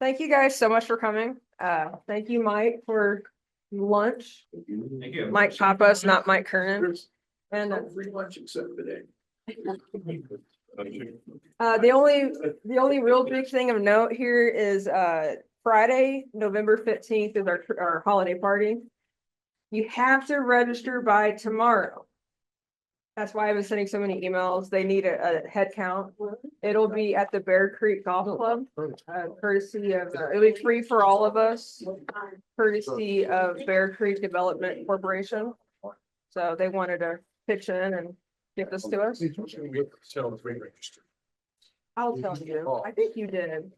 Thank you guys so much for coming. Thank you, Mike, for lunch. Thank you. Mike Pappas, not Mike Kernan. And Free lunch except today. the only real big thing of note here is Friday, November 15th is our holiday party. You have to register by tomorrow. That's why I've been sending so many emails. They need a head count. It'll be at the Bear Creek Golf Club, courtesy of, it'll be free for all of us, courtesy of Bear Creek Development Corporation. So they wanted to pitch in and give this to us. I'll tell you. I think you did.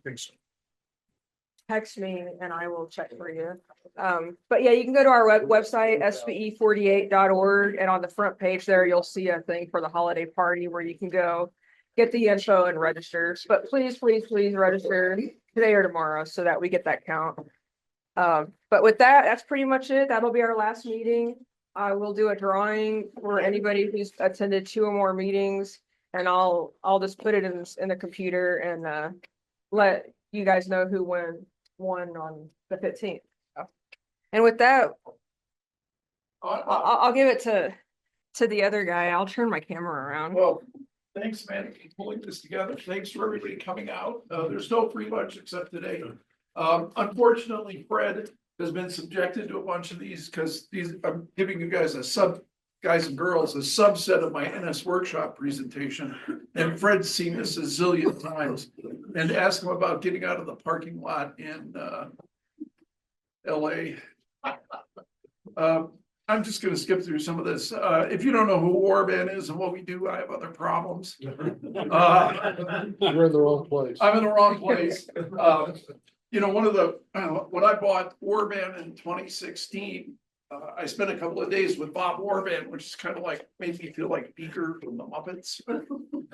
Text me and I will check for you. But yeah, you can go to our website, SBE48.org, and on the front page there, you'll see a thing for the holiday party where you can go get the info and register. But please, please, please register today or tomorrow so that we get that count. But with that, that's pretty much it. That'll be our last meeting. I will do a drawing for anybody who's attended 2 or more meetings, and I'll just put it in the computer and let you guys know who won on the 15th. And with that, I'll give it to the other guy. I'll turn my camera around. Well, thanks, man, for pulling this together. Thanks for everybody coming out. There's no free lunch except today. Unfortunately, Fred has been subjected to a bunch of these because I'm giving you guys guys and girls, a subset of my NS workshop presentation. And Fred's seen this a zillion times. And to ask him about getting out of the parking lot in LA. I'm just gonna skip through some of this. If you don't know who Orban is and what we do, I have other problems. You're in the wrong place. I'm in the wrong place. You know, one of the, when I bought Orban in 2016, I spent a couple of days with Bob Orban, which is kind of like, made me feel like Beaker from the Muppets,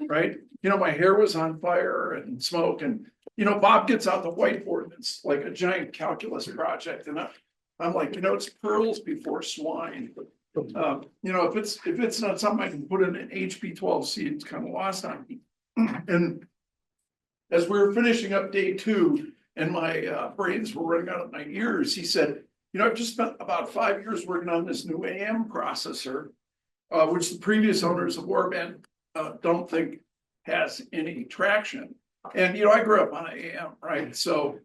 right? You know, my hair was on fire and smoke, and, you know, Bob gets out the whiteboard, and it's like a giant calculus project, and I'm like, you know, it's pearls before swine. You know, if it's not something I can put in an HP12C, it's kind of lost on me. And as we were finishing up day 2, and my brains were running out of my ears, he said, you know, I've just spent about 5 years working on this new AM processor, which the previous owners of Orban don't think has any traction. And, you know, I grew up on AM, right? So,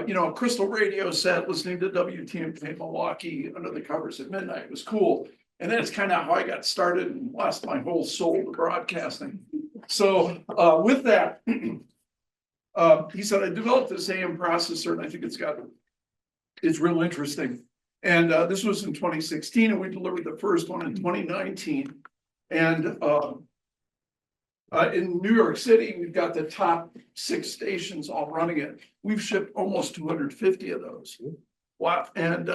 you know, a crystal radio set, listening to WTMK Milwaukee under the covers at midnight. It was cool. And that's kind of how I got started and lost my whole soul to broadcasting. So with that, he said, I developed this AM processor, and I think it's real interesting. And this was in 2016, and we delivered the first one in 2019. And in New York City, we've got the top 6 stations all running it. We've shipped almost 250 of those. Wow. And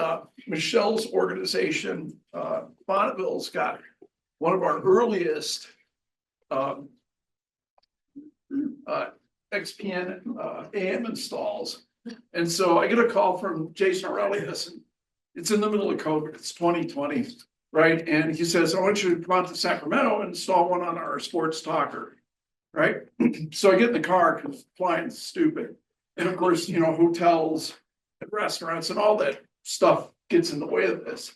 Michelle's organization, Bonneville's got one of our earliest XPN AM installs. And so I get a call from Jason Aurelius, and it's in the middle of COVID, it's 2020, right? And he says, I want you to come out to Sacramento and install one on our sports talker, right? So I get in the car because flying's stupid. And of course, you know, hotels and restaurants and all that stuff gets in the way of this.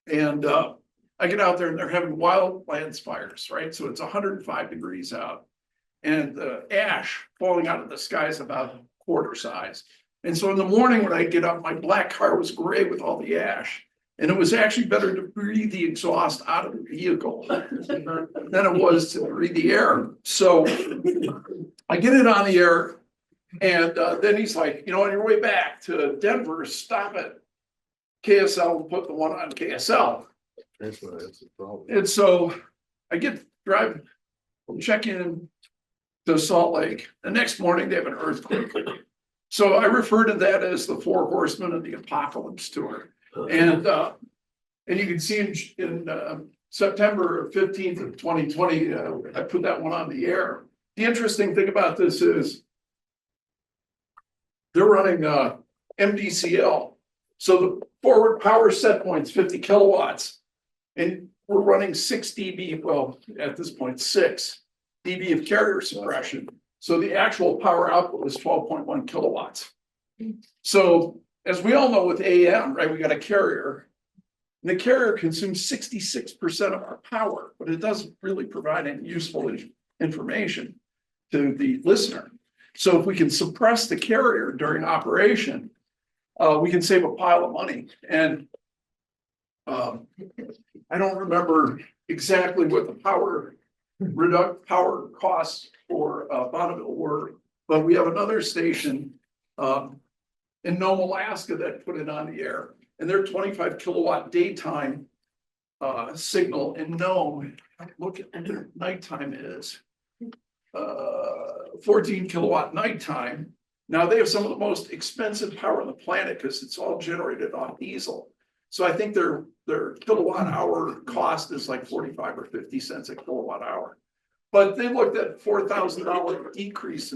And I get out there and they're having wildlands fires, right? So it's 105 degrees out. And the ash falling out of the sky is about quarter size. And so in the morning when I get up, my black car was gray with all the ash. And it was actually better to breathe the exhaust out of the vehicle than it was to breathe the air. So I get it on the air, and then he's like, you know, on your way back to Denver, stop at KSL and put the one on KSL. That's the problem. And so I get driving, check in to Salt Lake. The next morning they have an earthquake. So I refer to that as the 4 horsemen of the apocalypse tour. And you can see in September 15th of 2020, I put that one on the air. The interesting thing about this is they're running MDCL. So the forward power set point's 50 kilowatts. And we're running 6 dB, well, at this point, 6 dB of carrier suppression. So the actual power output was 12.1 kilowatts. So as we all know with AM, right, we got a carrier. And the carrier consumes 66% of our power, but it doesn't really provide any useful information to the listener. So if we can suppress the carrier during operation, we can save a pile of money. And I don't remember exactly what the power costs for Bonneville were, but we have another station in Nome, Alaska that put it on the air, and their 25 kilowatt daytime signal in Nome, look at their nighttime is 14 kilowatt nighttime. Now they have some of the most expensive power on the planet because it's all generated on diesel. So I think their kilowatt hour cost is like 45 or 50 cents a kilowatt hour. But they looked at $4,000 decrease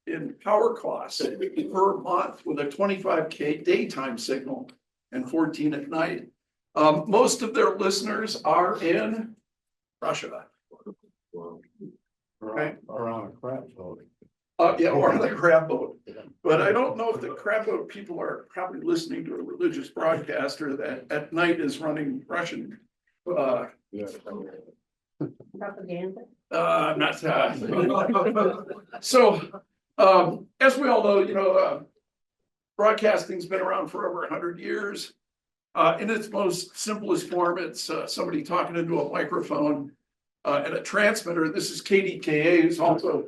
in power costs per month with a 25K daytime signal and 14 at night. Most of their listeners are in Russia. Right. Or on a crap boat. Yeah, or on the crab boat. But I don't know if the crab boat people are probably listening to a religious broadcaster that at night is running Russian. Yeah. Propaganda. I'm not. So, as we all know, broadcasting's been around for over 100 years. In its most simplest form, it's somebody talking into a microphone and a transmitter. This is KDKA, who's also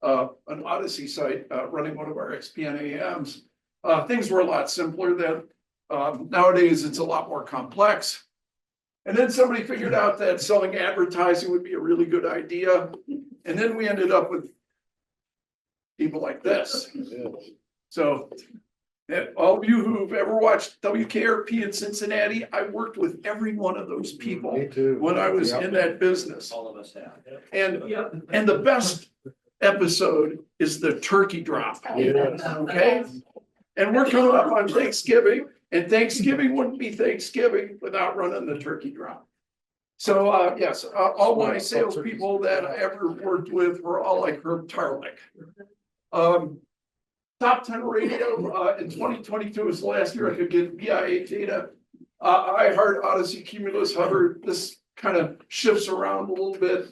an Odyssey site running one of our XPN AMs. Things were a lot simpler then. Nowadays, it's a lot more complex. And then somebody figured out that selling advertising would be a really good idea. And then we ended up with people like this. So all of you who've ever watched WKRP in Cincinnati, I worked with every one of those people Me too. when I was in that business. All of us have. And the best episode is the turkey drop. Yes. Okay? And we're coming up on Thanksgiving, and Thanksgiving wouldn't be Thanksgiving without running the turkey drop. So, yes, all my salespeople that I ever worked with were all like Herb Tarlick. Top 10 radio in 2022 is the last year I could get BIA data. iHeart, Odyssey, Cumulus, Hubbard, this kind of shifts around a little bit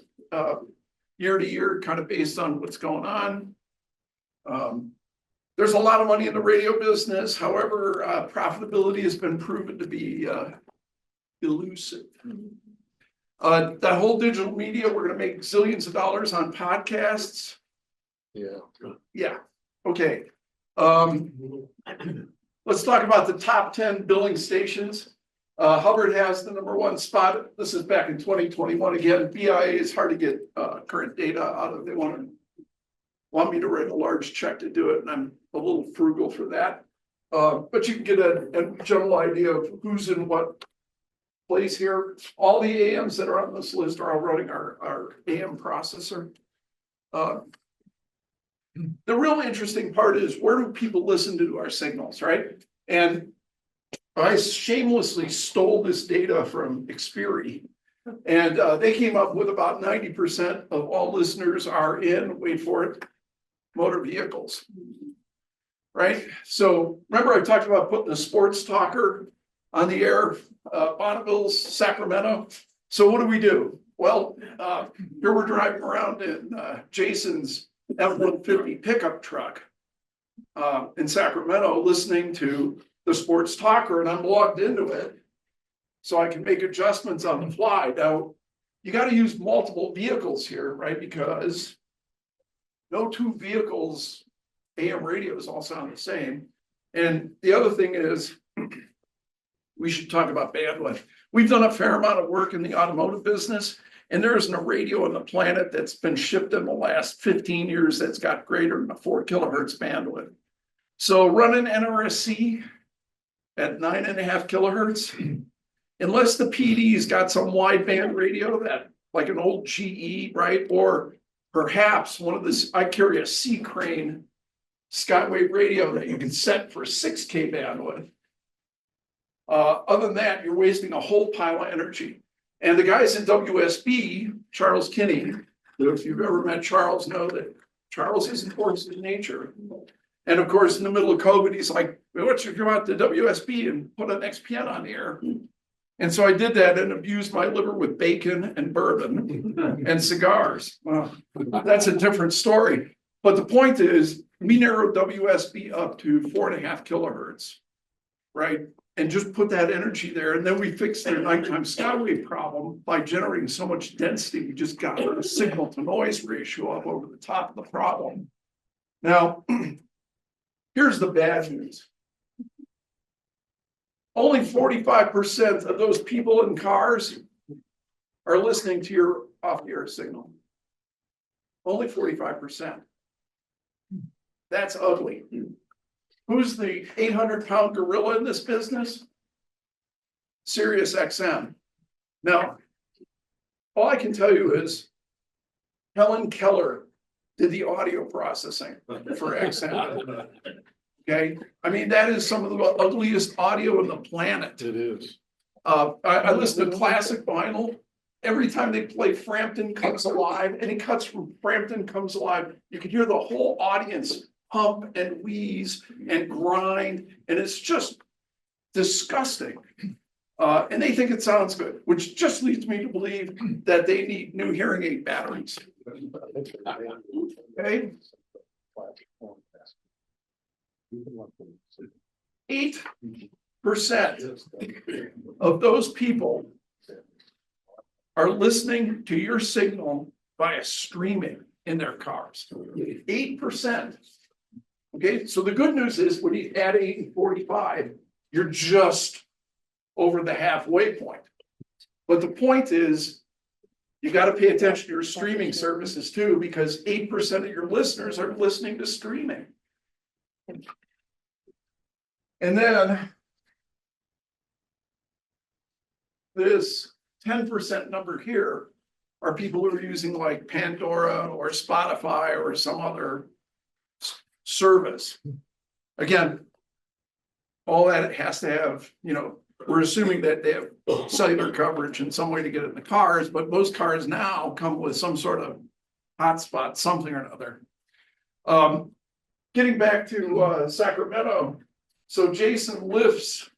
year to year, kind of based on what's going on. There's a lot of money in the radio business. However, profitability has been proven to be elusive. That whole digital media, we're going to make zillions of dollars on podcasts. Yeah. Yeah. Okay. Let's talk about the top 10 billing stations. Hubbard has the #1 spot. This is back in 2021. Again, BIA is hard to get current data out of. They want me to write a large check to do it, and I'm a little frugal for that. But you can get a general idea of who's in what place here. All the AMs that are on this list are all running our AM processor. The real interesting part is, where do people listen to our signals, right? And I shamelessly stole this data from Xperi, and they came up with about 90% of all listeners are in, wait for it, motor vehicles, right? So remember I talked about putting a sports talker on the air, Bonneville's, Sacramento. So what do? Well, here we're driving around in Jason's F-150 pickup truck in Sacramento, listening to the sports talker, and I'm logged into it so I can make adjustments on the fly. Now, you got to use multiple vehicles here, right? Because no two vehicles, AM radios all sound the same. And the other thing is, we should talk about bandwidth. We've done a fair amount of work in the automotive business, and there isn't a radio on the planet that's been shipped in the last 15 years that's got greater than a 4 kilohertz bandwidth. So running NRSC at 9.5 kilohertz, unless the PD's got some wideband radio that, like an old GE, right? Or perhaps one of this, I carry a C Crane Skywave radio that you can set for 6K bandwidth. Other than that, you're wasting a whole pile of energy. And the guys in WSB, Charles Kinney, if you've ever met Charles, know that Charles is a force of nature. And of course, in the middle of COVID, he's like, well, what if you come out to WSB and put an XPN on the air? And so I did that and abused my liver with bacon and bourbon and cigars. Well, that's a different story. But the point is, we narrowed WSB up to 4.5 kilohertz, right? And just put that energy there. And then we fixed their nighttime skywave problem by generating so much density. We just got a signal to noise ratio up over the top of the problem. Now, here's the bad news. Only 45% of those people in cars are listening to your off-the-air signal. Only 45%. That's ugly. Who's the 800-pound gorilla in this business? Sirius XM. Now, all I can tell you is Helen Keller did the audio processing for XM. Okay, I mean, that is some of the ugliest audio on the planet. It is. I listen to classic vinyl. Every time they play Frampton Comes Alive, any cuts from Frampton Comes Alive, you can hear the whole audience pump and wheeze and grind, and it's just disgusting. And they think it sounds good, which just leads me to believe that they need new hearing aid batteries. Okay. 8% of those people are listening to your signal via streaming in their cars. 8%. Okay, so the good news is when you add 8 and 45, you're just over the halfway point. But the point is, you got to pay attention to your streaming services too, because 8% of your listeners are listening to streaming. And then this 10% number here are people who are using like Pandora or Spotify or some other service. Again, all that has to have, you know, we're assuming that they have cellular coverage and some way to get it in the cars, but most cars now come with some sort of hotspot, something or another. Getting back to Sacramento, so Jason lifts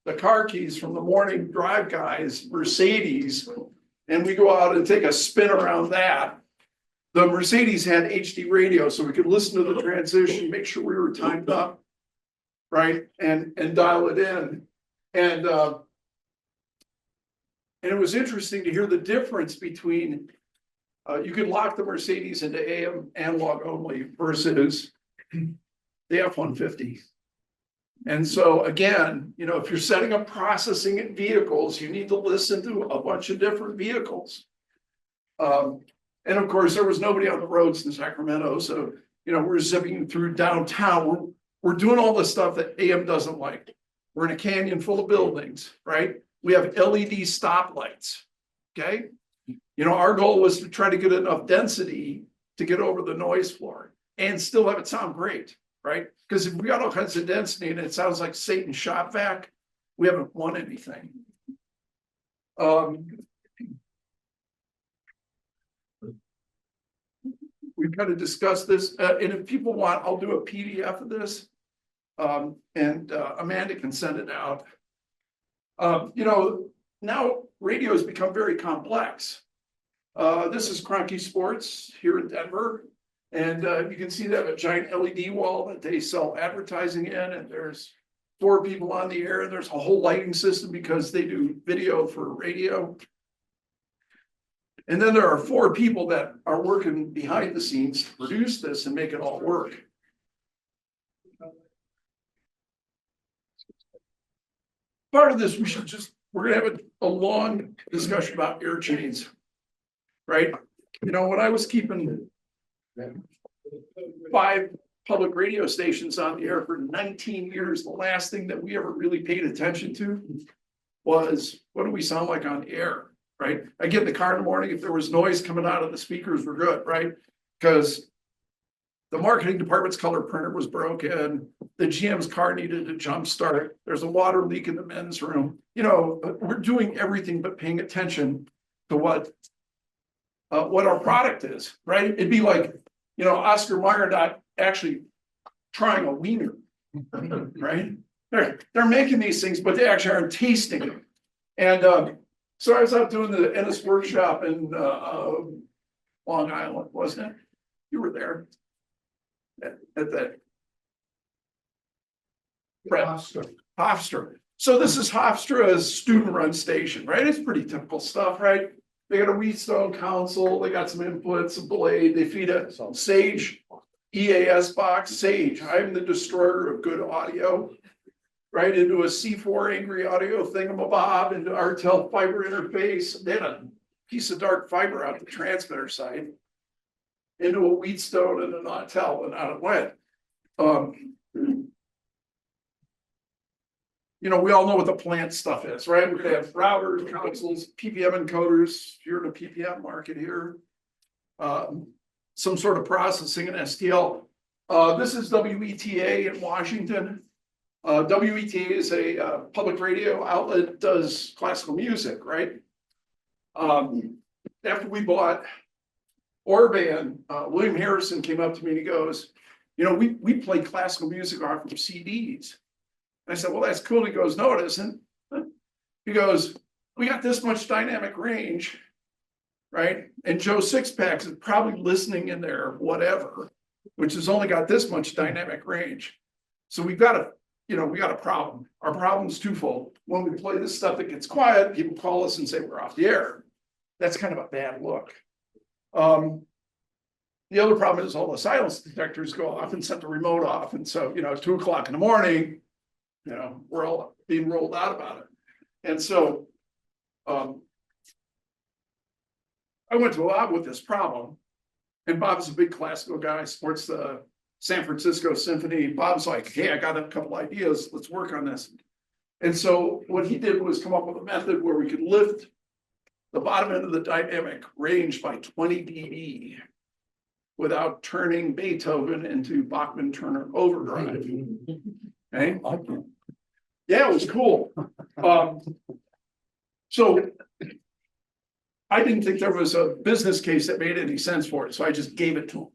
the car keys from the morning drive guy's Mercedes, and we go out and take a spin around that. The Mercedes had HD radio, so we could listen to the transition, make sure we were timed up, right, and dial it in. And it was interesting to hear the difference between you could lock the Mercedes into AM analog only versus the F-150. And so again, you know, if you're setting up processing in vehicles, you need to listen to a bunch of different vehicles. And of course, there was nobody on the roads in Sacramento. So, you know, we're zipping through downtown. We're doing all the stuff that AM doesn't like. We're in a canyon full of buildings, right? We have LED stoplights, okay? You know, our goal was to try to get enough density to get over the noise floor and still have it sound great, right? Because if we got all kinds of density and it sounds like Satan's shop vac, we haven't won anything. We've kind of discussed this, and if people want, I'll do a PDF of this, and Amanda can send it out. You know, now radio has become very complex. This is Cronky Sports here in Denver. And you can see they have a giant LED wall that they sell advertising in, and there's 4 people on the air, and there's a whole lighting system because they do video for radio. And then there are 4 people that are working behind the scenes to produce this and make it all work. Part of this, we're gonna have a long discussion about air chains, right? You know, when I was keeping 5 public radio stations on the air for 19 years, the last thing that we ever really paid attention to was, what do we sound like on air, right? I get in the car in the morning, if there was noise coming out of the speakers, we're good, right? Because the marketing department's color printer was broken, the GM's car needed a jump start, there's a water leak in the men's room. You know, we're doing everything but paying attention to what our product is, right? It'd be like Oscar Mayer not actually trying a wiener, right? They're making these things, but they actually aren't tasting them. And so I was out doing the Ennis workshop in Long Island, wasn't it? You were there at that. Hofstra. So this is Hofstra's student-run station, right? It's pretty typical stuff, right? They got a Wheatstone console, they got some inputs, a blade, they feed a Sage EAS box, Sage. I'm the destroyer of good audio, right? Into a C4 Angry Audio thingamabob, into Artel fiber interface, then a piece of dark fiber out the transmitter side, into a Wheatstone and an Artel, and out it went. We all know what the plant stuff is, right? We're gonna have routers, consoles, PPM encoders. You're in the PPM market here. Some sort of processing in STL. This is WETA in Washington. WETA is a public radio outlet, does classical music, right? After we bought Orban, William Harrison came up to me and he goes, we play classical music off of CDs. I said, well, that's cool. He goes, no, it isn't. He goes, we got this much dynamic range, right? And Joe Sixpacks is probably listening in there, whatever, which has only got this much dynamic range. So we got a problem. Our problem is twofold. When we play this stuff that gets quiet, people call us and say we're off the air. That's kind of a bad look. The other problem is all the silence detectors go off and set the remote off. And so, 2 o'clock in the morning, we're all being rolled out about it. And so I went to Bob with this problem, and Bob's a big classical guy, supports the San Francisco Symphony. Bob's like, hey, I got a couple ideas, let's work on this. And so what he did was come up with a method where we could lift the bottom end of the dynamic range by 20 dB without turning Beethoven into Bachman-Turner overdrive. Okay. Yeah, it was cool. So I didn't think there was a business case that made any sense for it, so I just gave it to him,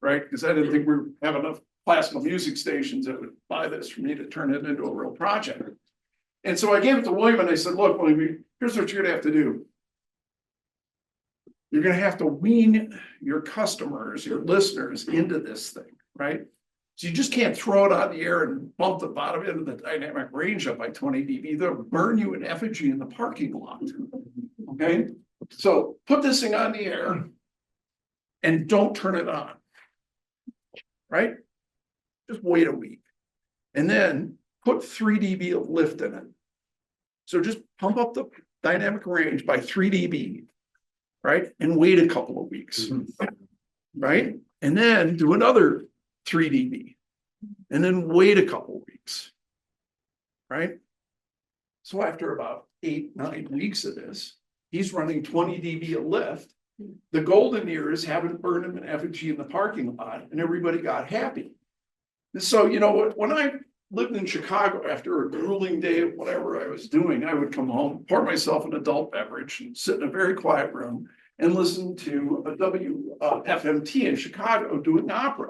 right? Because I didn't think we have enough classical music stations that would buy this for me to turn it into a real project. And so I gave it to William and I said, look, William, here's what you're gonna have to do. You're gonna have to wean your customers, your listeners into this thing, right? So you just can't throw it on the air and bump the bottom end of the dynamic range up by 20 dB. They'll burn you in effigy in the parking lot. Okay, so put this thing on the air and don't turn it on. Right? Just wait a week. And then put 3 dB of lift in it. So just pump up the dynamic range by 3 dB. Right? And wait a couple of weeks. Right? And then do another 3 dB, and then wait a couple weeks, right? So after about 8-9 weeks of this, he's running 20 dB of lift. The golden years haven't burned him in effigy in the parking lot, and everybody got happy. And so, when I lived in Chicago, after a grueling day of whatever I was doing, I would come home, pour myself an adult beverage, and sit in a very quiet room and listen to a WFMT in Chicago doing opera.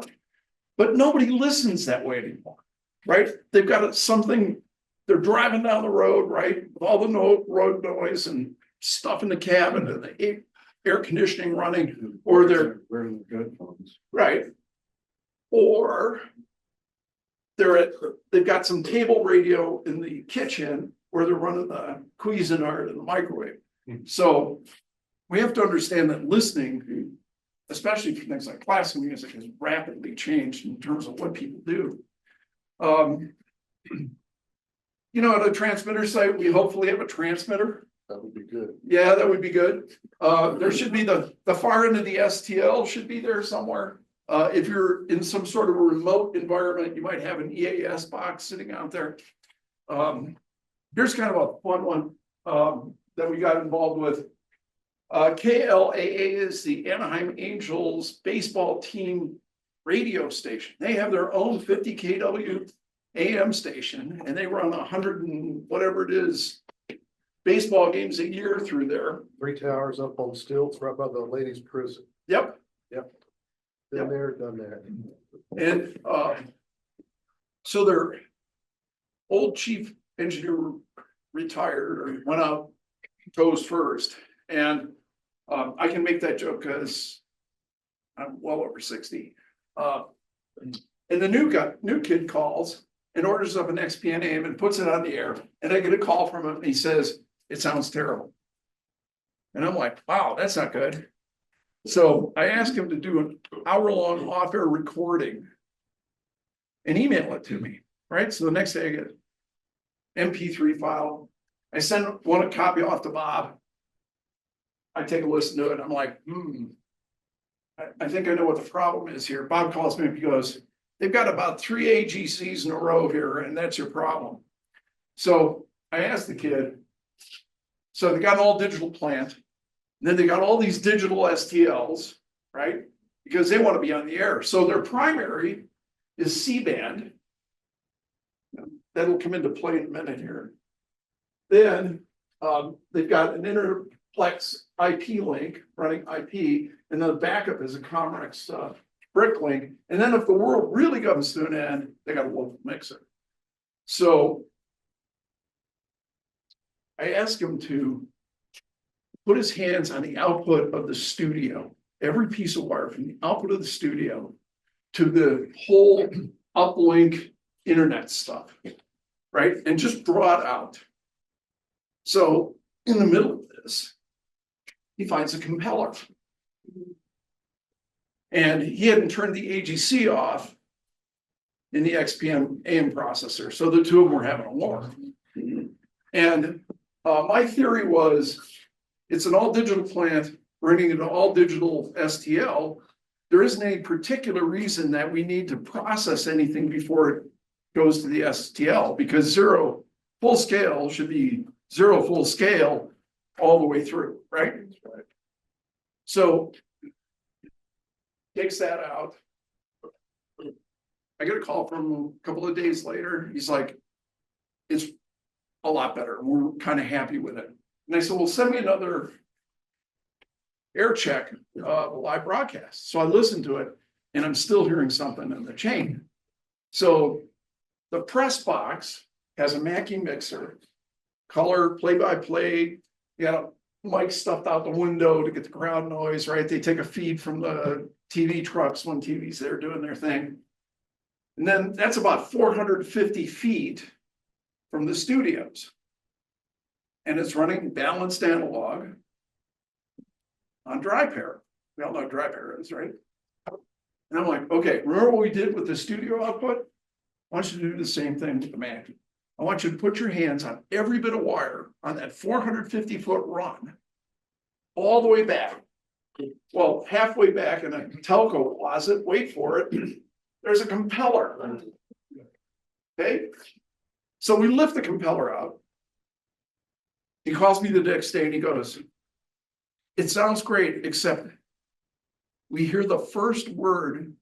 But nobody listens that way anymore, right? They've got something, they're driving down the road, right? With all the road noise and stuff in the cabin and the air conditioning running, or they're wearing the headphones. Right. Or they've got some table radio in the kitchen where they're running the Cuisinart in the microwave. So we have to understand that listening, especially for things like classical music, has rapidly changed in terms of what people do. At a transmitter site, we hopefully have a transmitter. That would be good. Yeah, that would be good. There should be the far end of the STL should be there somewhere. If you're in some sort of a remote environment, you might have an EAS box sitting out there. Here's kind of a fun one that we got involved with. KLAA is the Anaheim Angels baseball team radio station. They have their own 50 kW AM station, and they run 100 and whatever it is baseball games a year through there. 3 towers up on stilts right by the ladies' prison. Yep. Yep. Been there, done that. And so their old chief engineer retired or went out toes first. And I can make that joke because I'm well over 60. And the new kid calls and orders up an XP name and puts it on the air. And I get a call from him and he says, "It sounds terrible." And I'm like, wow, that's not good. So I asked him to do an hour-long off-air recording and email it to me, right? So the next day I get an MP3 file. I send a copy off to Bob. I take a listen to it. I'm like, I think I know what the problem is here. Bob calls me and he goes, "They've got about 3 AGCs in a row here, and that's your problem." So I asked the kid, so they got an all digital plant, and then they got all these digital STLs, right? Because they want to be on the air. So their primary is C-band. That'll come into play in a minute here. Then they've got an interplex IP link running IP, and then the backup is a Comrex brick link. And then if the world really comes to an end, they got a local mixer. So I asked him to put his hands on the output of the studio, every piece of wire from the output of the studio to the whole uplink internet stuff, right? And just draw it out. So in the middle of this, he finds a compeller. And he hadn't turned the AGC off in the XPM AM processor. So the two of them were having a war. And my theory was, it's an all digital plant running an all digital STL. There isn't any particular reason that we need to process anything before it goes to the STL, because zero full scale should be zero full scale all the way through, right? So takes that out. I get a call from him a couple of days later. He's like, "It's a lot better. We're kind of happy with it." And I said, "Well, send me another air check live broadcast." So I listened to it and I'm still hearing something in the chain. So the press box has a Mackie mixer, color, play-by-play. You got a mic stuffed out the window to get the crowd noise, right? They take a feed from the TV trucks when TV's there doing their thing. And then that's about 450 feet from the studios. And it's running balanced analog on dry pair. We all know what dry pair is, right? And I'm like, okay, remember what we did with the studio output? I want you to do the same thing with the Mackie. I want you to put your hands on every bit of wire on that 450-foot run all the way back. Well, halfway back in a telco closet, wait for it, there's a compeller. Okay, so we lift the compeller out. He calls me the next day and he goes, "It sounds great, except we hear the first word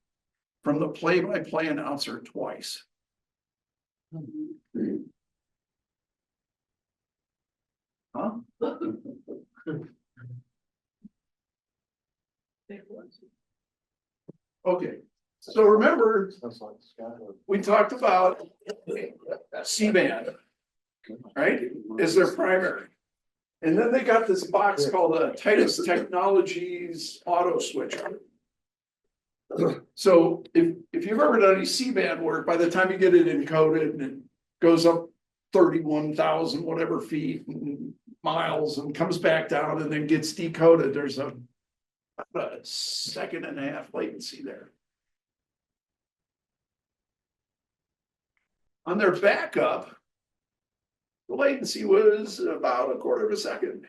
from the play-by-play announcer twice." Huh? Okay, so remember, we talked about C-band, right? Is their primary. And then they got this box called the Titus Technologies Auto Switcher. So if you've ever done any C-band work, by the time you get it encoded and it goes up 31,000 whatever feet and miles and comes back down and then gets decoded, there's a 1.5 second latency there. On their backup, the latency was about 1/4 second.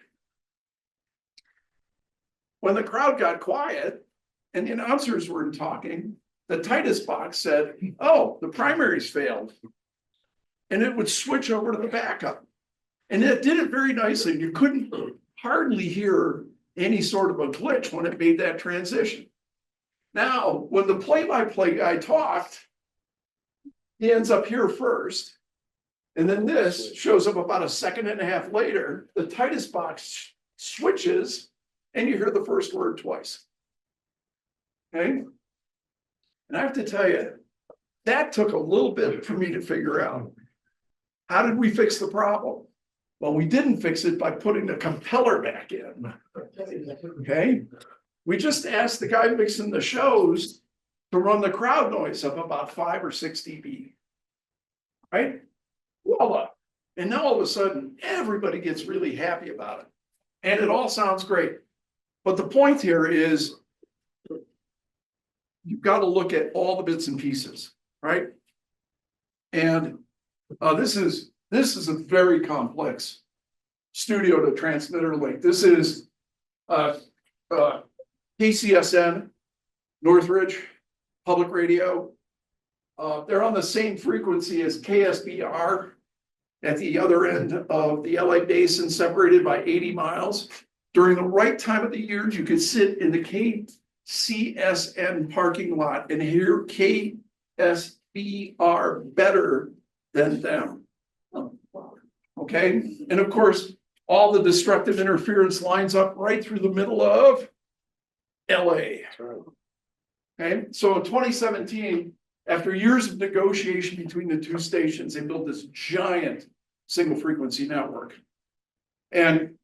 When the crowd got quiet and the announcers weren't talking, the Titus box said, "Oh, the primaries failed." And it would switch over to the backup. And it did it very nicely. You couldn't hardly hear any sort of a glitch when it made that transition. Now, when the play-by-play guy talked, he ends up here first. And then this shows up about 1.5 seconds later. The Titus box switches and you hear the first word twice. Okay. And I have to tell you, that took a little bit for me to figure out. How did we fix the problem? Well, we didn't fix it by putting the compeller back in. Okay? We just asked the guy mixing the shows to run the crowd noise up about 5 or 6 dB. Right? Voila. And now all of a sudden, everybody gets really happy about it. And it all sounds great. But the point here is you've got to look at all the bits and pieces, right? And this is a very complex studio to transmitter link. This is KCSN, Northridge Public Radio. They're on the same frequency as KSBR at the other end of the LA basin, separated by 80 miles. During the right time of the year, you could sit in the KCSN parking lot and hear KSBR better than them. Okay, and of course, all the destructive interference lines up right through the middle of LA. Okay, so in 2017, after years of negotiation between the two stations, they built this giant single frequency network. And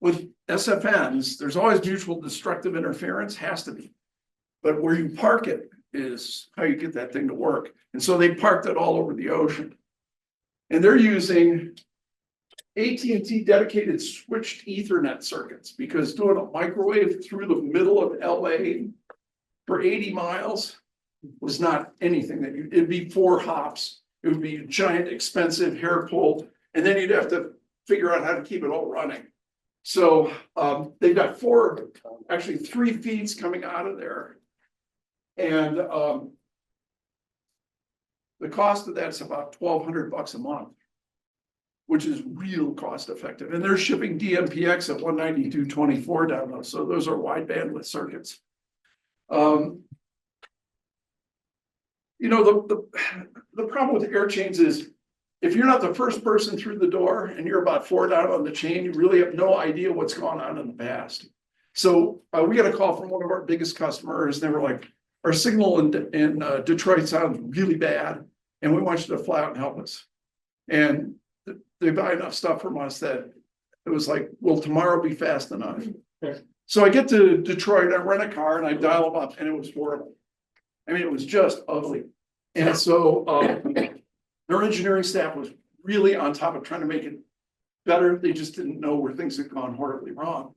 with SFNs, there's always mutual destructive interference, has to be. But where you park it is how you get that thing to work. And so they parked it all over the ocean. And they're using AT&T dedicated switched Ethernet circuits, because doing a microwave through the middle of LA for 80 miles was not anything that it'd be 4 hops. It would be giant, expensive hair pull, and then you'd have to figure out how to keep it all running. So they've got 3 feeds coming out of there. And the cost of that's about $1,200 a month, which is real cost effective. And they're shipping DMPX at 192.24 down those. So those are wide bandwidth circuits. You know, the problem with air chains is if you're not the first person through the door and you're about 4 down on the chain, you really have no idea what's gone on in the past. So we got a call from one of our biggest customers. They were like, our signal in Detroit sounds really bad, and we want you to fly out and help us. And they buy enough stuff from us that it was like, will tomorrow be fast enough? So I get to Detroit, I rent a car and I dial them up, and it was horrible. I mean, it was just ugly. And so their engineering staff was really on top of trying to make it better. They just didn't know where things had gone horribly wrong.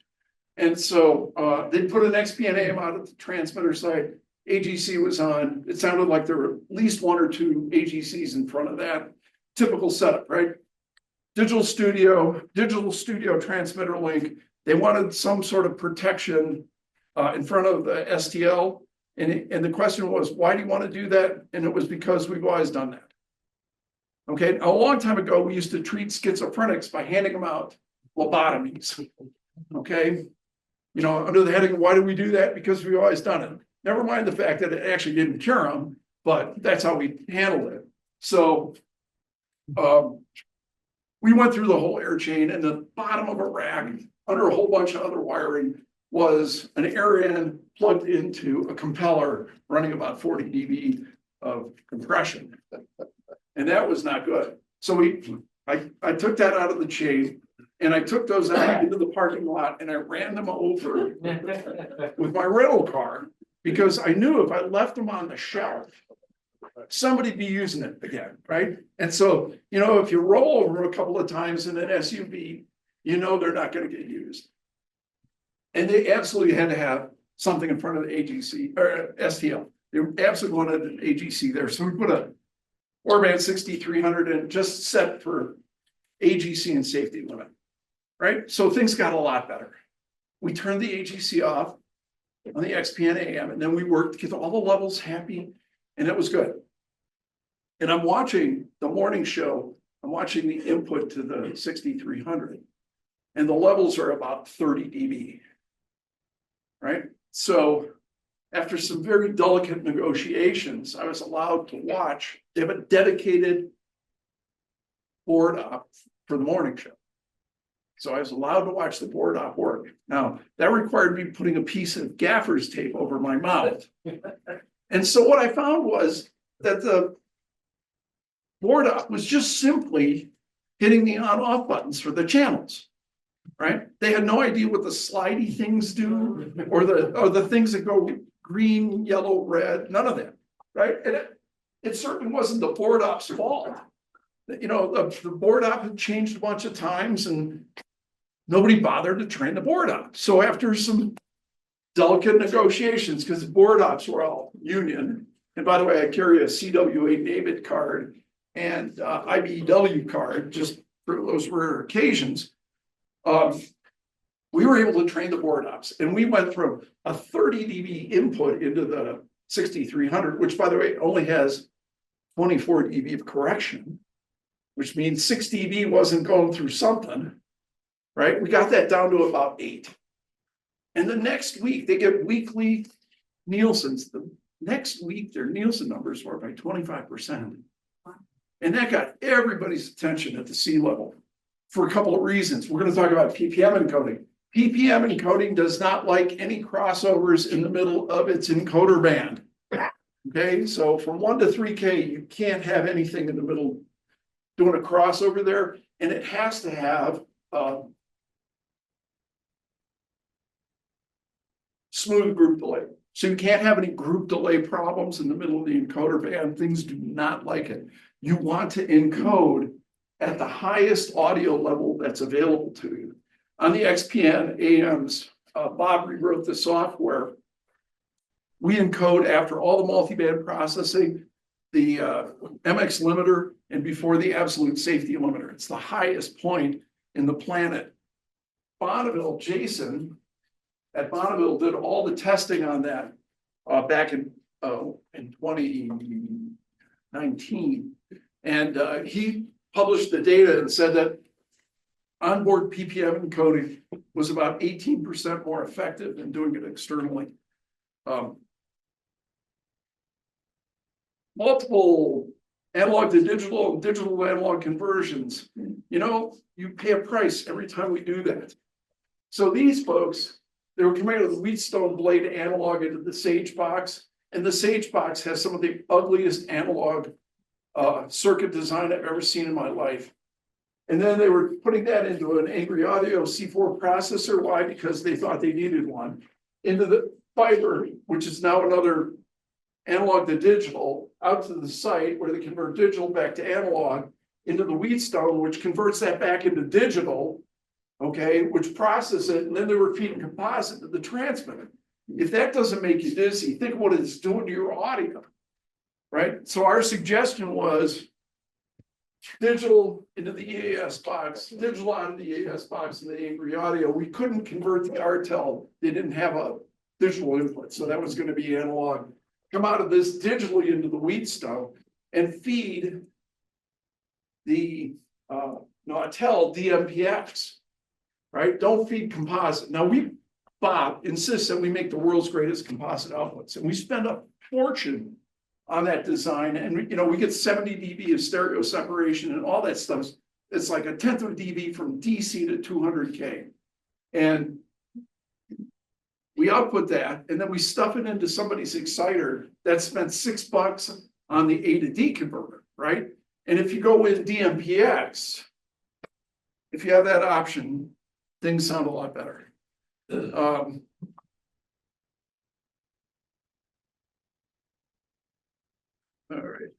And so they put an XPNA out at the transmitter side. AGC was on. It sounded like there were at least 1 or 2 AGCs in front of that. Typical setup, right? Digital studio transmitter link. They wanted some sort of protection in front of the STL. And the question was, why do you want to do that? And it was because we've always done that. Okay, a long time ago, we used to treat schizophrenics by handing them out lobotomies. Okay, you know, under the heading, why do we do that? Because we've always done it. Never mind the fact that it actually didn't cure them, but that's how we handled it. So we went through the whole air chain, and the bottom of a rack, under a whole bunch of other wiring, was an air in plugged into a compeller running about 40 dB of compression. And that was not good. So I took that out of the chain, and I took those out into the parking lot, and I ran them over with my rental car, because I knew if I left them on the shelf, somebody'd be using it again, right? And so, you know, if you roll over a couple of times in an SUV, you know they're not going to get used. And they absolutely had to have something in front of the AGC or STL. They absolutely wanted an AGC there. So we put a Orban 6300 in, just set for AGC and safety limit, right? So things got a lot better. We turned the AGC off on the XPN AM, and then we worked to get all the levels happy, and it was good. And I'm watching the morning show. I'm watching the input to the 6300, and the levels are about 30 dB. Right? So after some very delicate negotiations, I was allowed to watch. They have a dedicated board op for the morning show. So I was allowed to watch the board op work. Now, that required me putting a piece of gaffer's tape over my mouth. And so what I found was that the board op was just simply hitting the on off buttons for the channels. Right? They had no idea what the slidey things do or the things that go green, yellow, red, none of that. Right? And it certainly wasn't the board op's fault. You know, the board op had changed a bunch of times and nobody bothered to train the board op. So after some delicate negotiations, because the board ops were all union, and by the way, I carry a CWA David card and IBEW card just for those rare occasions. We were able to train the board ops, and we went from a 30 dB input into the 6300, which by the way only has 24 dB of correction, which means 6 dB wasn't going through something, right? We got that down to about 8. And the next week they get weekly Nielsen's. The next week their Nielsen numbers were by 25%. And that got everybody's attention at the C level for a couple of reasons. We're going to talk about PPM encoding. PPM encoding does not like any crossovers in the middle of its encoder band. Okay, so from 1 to 3K, you can't have anything in the middle doing a crossover there, and it has to have smooth group delay. So you can't have any group delay problems in the middle of the encoder band. Things do not like it. You want to encode at the highest audio level that's available to you. On the XPN AMs, Bob rewrote the software. We encode after all the multiband processing, the MX limiter, and before the absolute safety limiter. It's the highest point in the planet. Bonneville, Jason at Bonneville did all the testing on that back in 2019. And he published the data and said that onboard PPM encoding was about 18% more effective than doing it externally. Multiple analog to digital and digital to analog conversions. You know, you pay a price every time we do that. So these folks, they were coming out of the Wheatstone blade analog into the Sage box, and the Sage box has some of the ugliest analog circuit design I've ever seen in my life. And then they were putting that into an Angry Audio C4 processor. Why? Because they thought they needed one. Into the fiber, which is now another analog to digital, out to the site where they convert digital back to analog, into the Wheatstone, which converts that back into digital, okay, which process it, and then they were feeding composite to the transmitter. If that doesn't make you dizzy, think of what it's doing to your audio, right? So our suggestion was digital into the EAS box, digital out of the EAS box in the Angry Audio. We couldn't convert the RTEL. They didn't have a digital input, so that was going to be analog. Come out of this digitally into the Wheatstone and feed the Nautel DMPX, right? Don't feed composite. Now Bob insists that we make the world's greatest composite outputs, and we spend a fortune on that design, and you know, we get 70 dB of stereo separation and all that stuff. It's like 1/10 of a dB from DC to 200K. And we output that, and then we stuff it into somebody's exciter that spent $6 on the A to D converter, right? And if you go in DMPX, if you have that option, things sound a lot better. All right.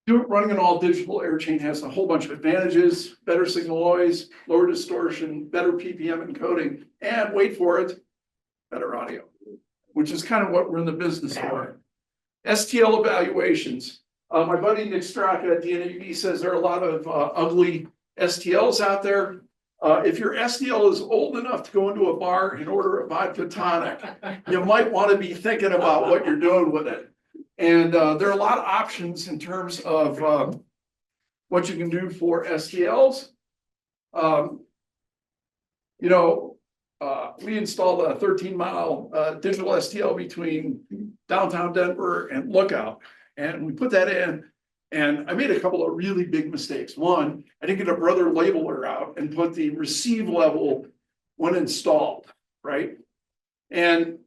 Running an all digital air chain has a whole bunch of advantages: better signal noise, lower distortion, better PPM encoding, and wait for it, better audio, which is kind of what we're in the business for. STL evaluations. My buddy Nick Straka at DNAB says there are a lot of ugly STLs out there. If your STL is old enough to go into a bar and order a vodka tonic, you might want to be thinking about what you're doing with it. And there are a lot of options in terms of what you can do for STLs. We installed a 13-mile digital STL between downtown Denver and Lookout, and we put that in. And I made a couple of really big mistakes. One, I didn't get a brother labeler out and put the receive level when installed, right? And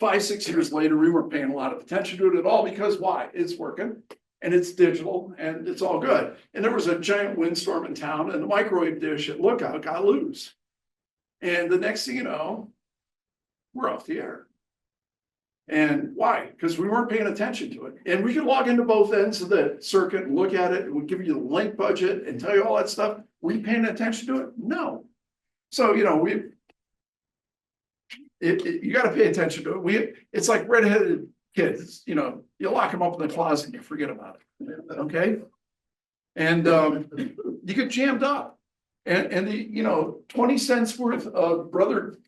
5, 6 years later, we weren't paying a lot of attention to it at all because why? It's working and it's digital and it's all good. And there was a giant windstorm in town and the microwave dish at Lookout got loose. And the next thing you know, we're off the air. And why? Because we weren't paying attention to it. And we could log into both ends of the circuit and look at it. And we'll give you the link budget and tell you all that stuff. Were you paying attention to it? No. So, you know, you got to pay attention to it. It's like redheaded kids, you know, you lock them up in the closet and you forget about it. Okay. And you get jammed up. And the, you know, 20 cents worth of brother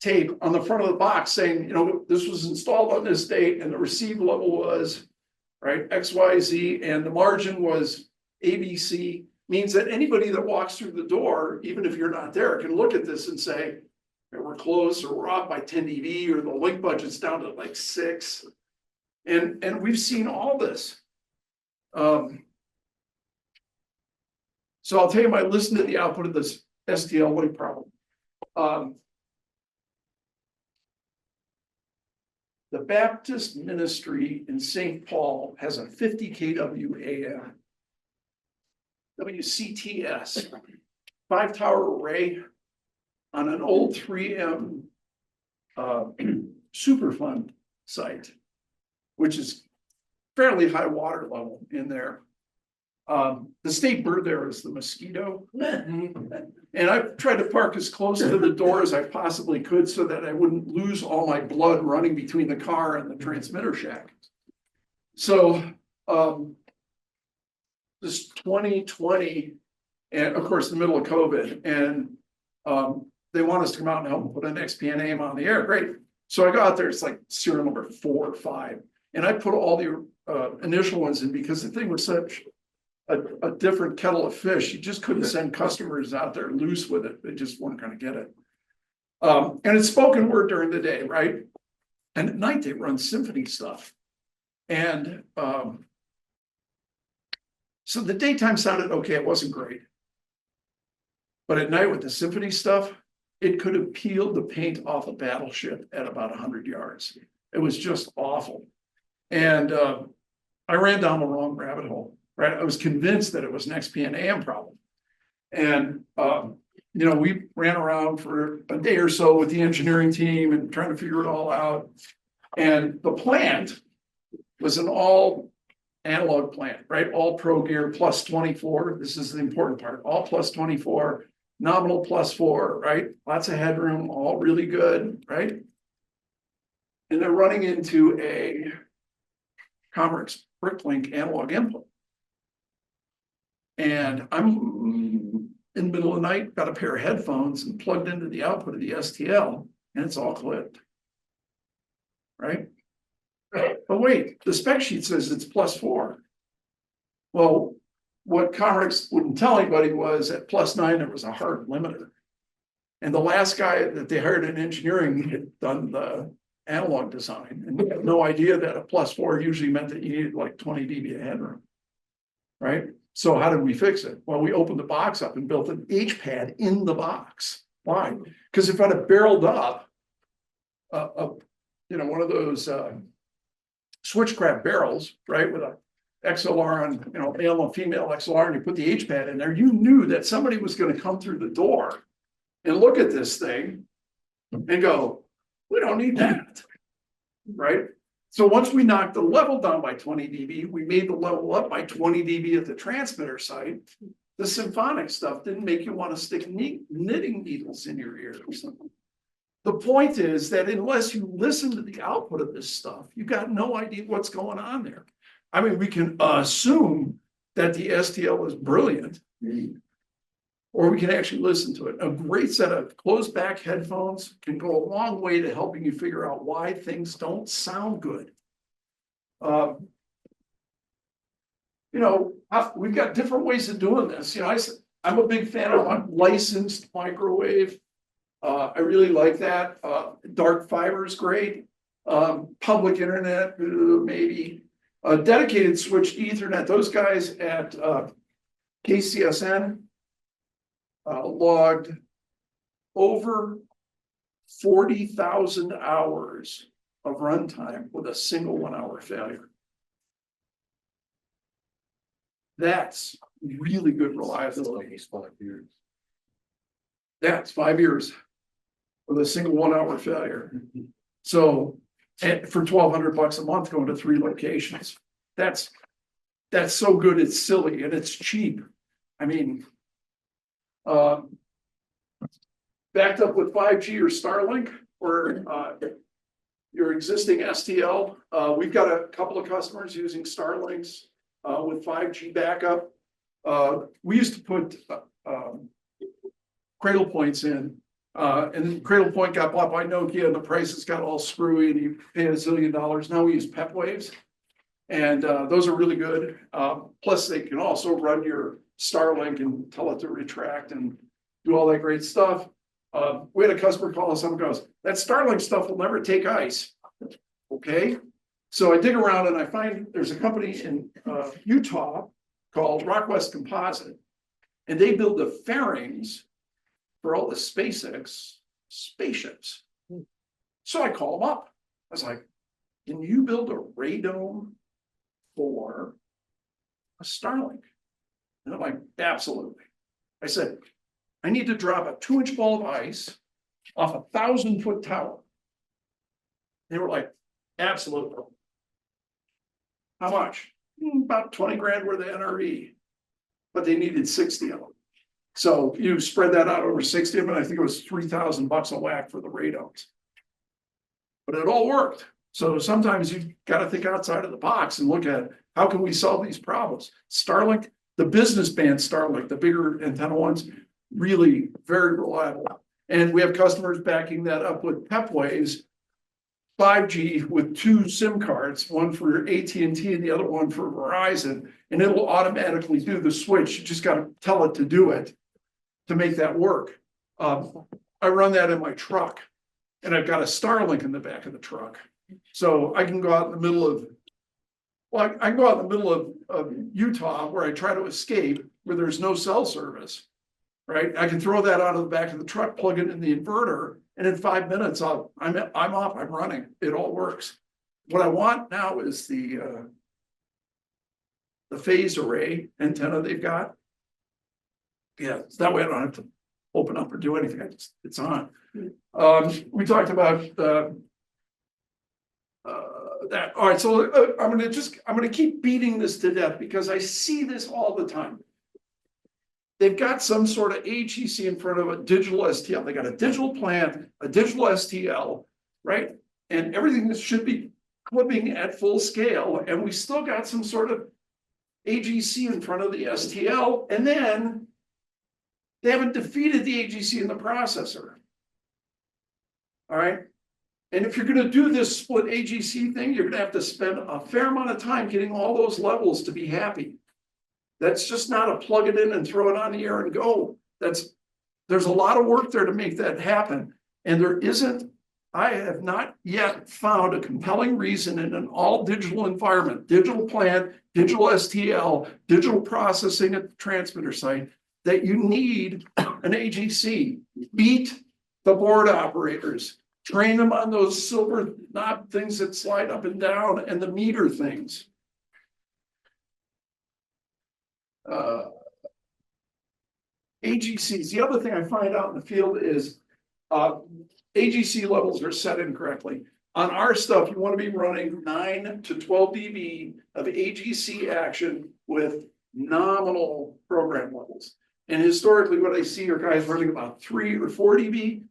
tape on the front of the box saying, you know, this was installed on this date and the receive level was right XYZ and the margin was ABC, means that anybody that walks through the door, even if you're not there, can look at this and say, we're close or we're off by 10 dB or the link budget's down to like 6. And we've seen all this. So I'll tell you, I listened to the output of this STL link problem. The Baptist ministry in St. Paul has a 50 kW AM WCTS 5-tower array on an old 3M Superfund site, which is fairly high water level in there. The state bird there is the mosquito. And I tried to park as close to the door as I possibly could so that I wouldn't lose all my blood running between the car and the transmitter shack. So this 2020, and of course, the middle of COVID, and they want us to come out and help put an XP name on the air. Great. So I go out there, it's like serial number 4 or 5. And I put all the initial ones in because the thing was such a different kettle of fish. You just couldn't send customers out there loose with it. They just weren't going to get it. And it's spoken word during the day, right? And at night they run symphony stuff. And so the daytime sounded okay. It wasn't great. But at night with the symphony stuff, it could have peeled the paint off a battleship at about 100 yards. It was just awful. And I ran down the wrong rabbit hole. Right, I was convinced that it was an XP and AM problem, and you know, we ran around for a day or so with the engineering team and trying to figure it all out. And the plant was an all analog plant, right? All pro gear plus 24. This is the important part. All plus 24, nominal plus 4, right? Lots of headroom, all really good, right? And they're running into a Comrex Bricklink analog input. And I'm in the middle of the night, got a pair of headphones and plugged into the output of the STL, and it's all clipped. Right? But wait, the spec sheet says it's plus 4. Well, what Comrex wouldn't tell anybody was at plus 9, there was a hard limiter. And the last guy that they hired in engineering had done the analog design and had no idea that a plus 4 usually meant that you needed like 20 dB of headroom. Right? So how did we fix it? Well, we opened the box up and built an H pad in the box. Why? Because if I'd have barreled up, you know, one of those switchcraft barrels, right, with a XLR on, you know, male and female XLR, and you put the H pad in there, you knew that somebody was going to come through the door and look at this thing and go, we don't need that, right? So once we knocked the level down by 20 dB, we made the level up by 20 dB at the transmitter site. The symphonic stuff didn't make you want to stick knitting needles in your ears. The point is that unless you listen to the output of this stuff, you got no idea what's going on there. I mean, we can assume that the STL is brilliant, or we can actually listen to it. A great set of closed back headphones can go a long way to helping you figure out why things don't sound good. You know, we've got different ways of doing this. You know, I'm a big fan of licensed microwave. I really like that. Dark fiber is great. Public internet, maybe. Dedicated switched Ethernet. Those guys at KCSN logged over 40,000 hours of runtime with a single 1 hour failure. That's really good reliability. That's 5 years with a single 1 hour failure. So, and for $1,200 a month going to 3 locations, that's so good, it's silly and it's cheap. I mean, backed up with 5G or Starlink or your existing STL. We've got a couple of customers using Starlinks with 5G backup. We used to put Cradle Points in, and Cradle Point got bought by Nokia and the prices got all screwy and you pay $1 zillion. Now we use Pep Waves, and those are really good. Plus they can also run your Starlink and tell it to retract and do all that great stuff. We had a customer call us up and goes, that Starlink stuff will never take ice. Okay. So I dig around and I find there's a company in Utah called Rockwest Composite, and they build the fairings for all the SpaceX spaceships. So I call them up. I was like, can you build a radome for a Starlink? And I'm like, absolutely. I said, I need to drop a 2-inch ball of ice off a 1,000-foot tower. They were like, absolutely. How much? About 20 grand worth of NRE, but they needed 60 of them. So you spread that out over 60 of them, and I think it was $3,000 a whack for the radomes. But it all worked. So sometimes you got to think outside of the box and look at how can we solve these problems. Starlink, the business band Starlink, the bigger antenna ones, really very reliable. And we have customers backing that up with Pep Waves, 5G with 2 SIM cards, one for AT&T and the other one for Verizon, and it'll automatically do the switch. You just got to tell it to do it to make that work. I run that in my truck, and I've got a Starlink in the back of the truck. So I can go out in the middle of, well, I can go out in the middle of Utah where I try to escape, where there's no cell service, right? I can throw that out of the back of the truck, plug it in the inverter, and in 5 minutes, I'm off, I'm running. It all works. What I want now is the phase array antenna they've got. Yeah, that way I don't have to open up or do anything. It's on. We talked about that. All right, so I'm gonna keep beating this to death because I see this all the time. They've got some sort of AGC in front of a digital STL. They got a digital plant, a digital STL, right? And everything that should be clipping at full scale. And we still got some sort of AGC in front of the STL. And then they haven't defeated the AGC in the processor. All right. And if you're going to do this split AGC thing, you're going to have to spend a fair amount of time getting all those levels to be happy. That's just not a plug it in and throw it on the air and go. There's a lot of work there to make that happen. And I have not yet found a compelling reason in an all digital environment, digital plant, digital STL, digital processing at the transmitter site, that you need an AGC. Beat the board operators, train them on those silver knob things that slide up and down and the meter things. AGCs. The other thing I find out in the field is AGC levels are set incorrectly. On our stuff, you want to be running 9 to 12 dB of AGC action with nominal program levels. And historically, what I see are guys running about 3 or 4 dB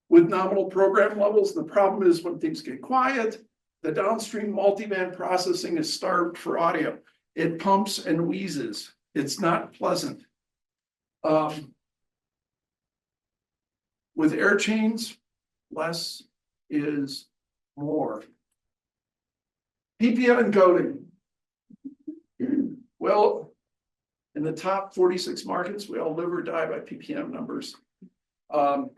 with nominal program levels. The problem is when things get quiet, the downstream multiband processing is starved for audio. It pumps and wheezes. It's not pleasant. With air chains, less is more. PPM encoding. Well, in the top 46 markets, we all live or die by PPM numbers. PPM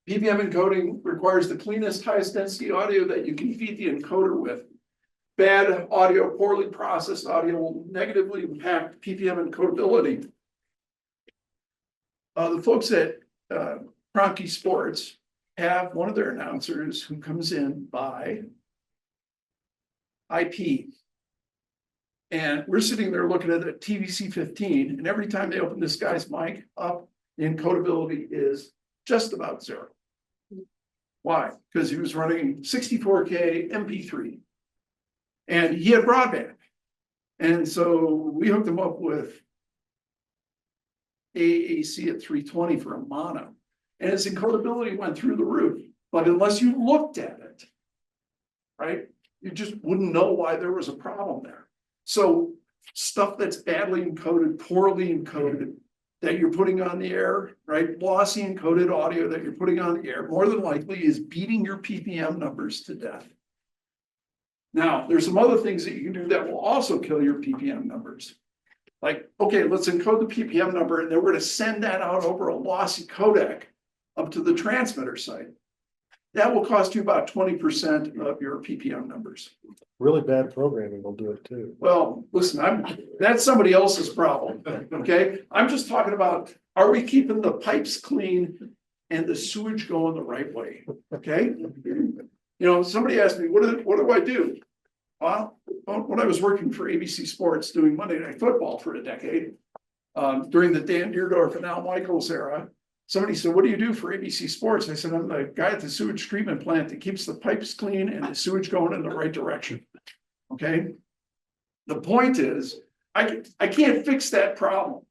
encoding requires the cleanest, highest density audio that you can feed the encoder with. Bad audio, poorly processed audio will negatively impact PPM encodability. The folks at Cronky Sports have one of their announcers who comes in by IP. And we're sitting there looking at a TVC 15, and every time they open this guy's mic up, the encodability is just about zero. Why? Because he was running 64K MP3. And he had broadband. And so we hooked him up with AAC at 320 for a mono. And his encodability went through the roof. But unless you looked at it, right, you just wouldn't know why there was a problem there. So stuff that's badly encoded, poorly encoded, that you're putting on the air, right? Lossy encoded audio that you're putting on the air, more than likely is beating your PPM numbers to death. Now, there's some other things that you can do that will also kill your PPM numbers. Like, okay, let's encode the PPM number, and then we're going to send that out over a lossy codec up to the transmitter site. That will cost you about 20% of your PPM numbers. Really bad programming will do it too. Well, listen, that's somebody else's problem, okay? I'm just talking about, are we keeping the pipes clean and the sewage going the right way, okay? You know, somebody asked me, what do I do? Well, when I was working for ABC Sports doing Monday Night Football for a decade, during the Dan Deerdorf and Al Michaels era, somebody said, what do you do for ABC Sports? I said, I'm the guy at the sewage treatment plant that keeps the pipes clean and the sewage going in the right direction. Okay. The point is, I can't fix that problem.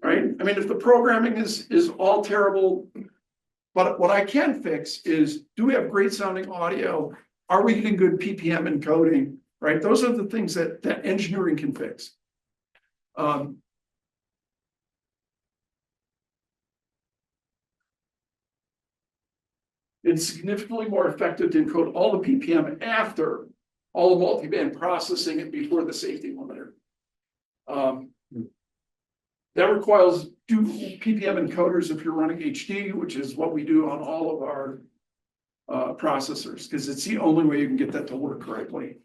Right. I mean, if the programming is all terrible, but what I can fix is, do we have great sounding audio? Are we getting good PPM encoding? Right. Those are the things that engineering can fix. It's significantly more effective to encode all the PPM after all the multiband processing and before the safety limiter. That requires dual PPM encoders if you're running HD, which is what we do on all of our processors, because it's the only way you can get that to work correctly.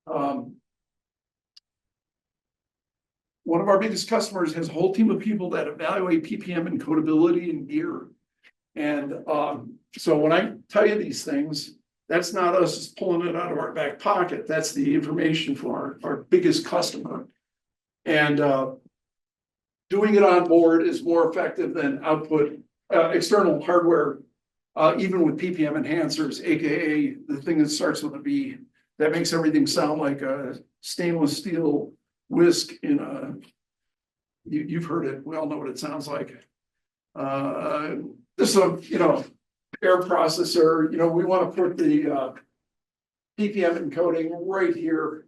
One of our biggest customers has a whole team of people that evaluate PPM encodability in gear. And so when I tell you these things, that's not us just pulling it out of our back pocket. That's the information for our biggest customer. And doing it on board is more effective than output external hardware, even with PPM enhancers, AKA the thing that starts with a B, that makes everything sound like a stainless steel whisk in a, you've heard it, we all know what it sounds like. This is a, air processor, we want to put the PPM encoding right here.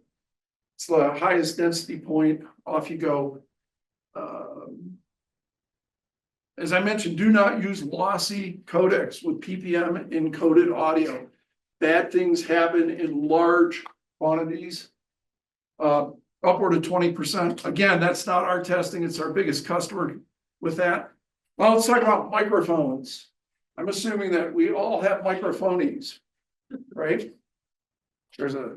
It's the highest density point, off you go. As I mentioned, do not use lossy codecs with PPM encoded audio. Bad things happen in large quantities, upward of 20%. Again, that's not our testing, it's our biggest customer with that. Well, let's talk about microphones. I'm assuming that we all have microphonies, right? There's a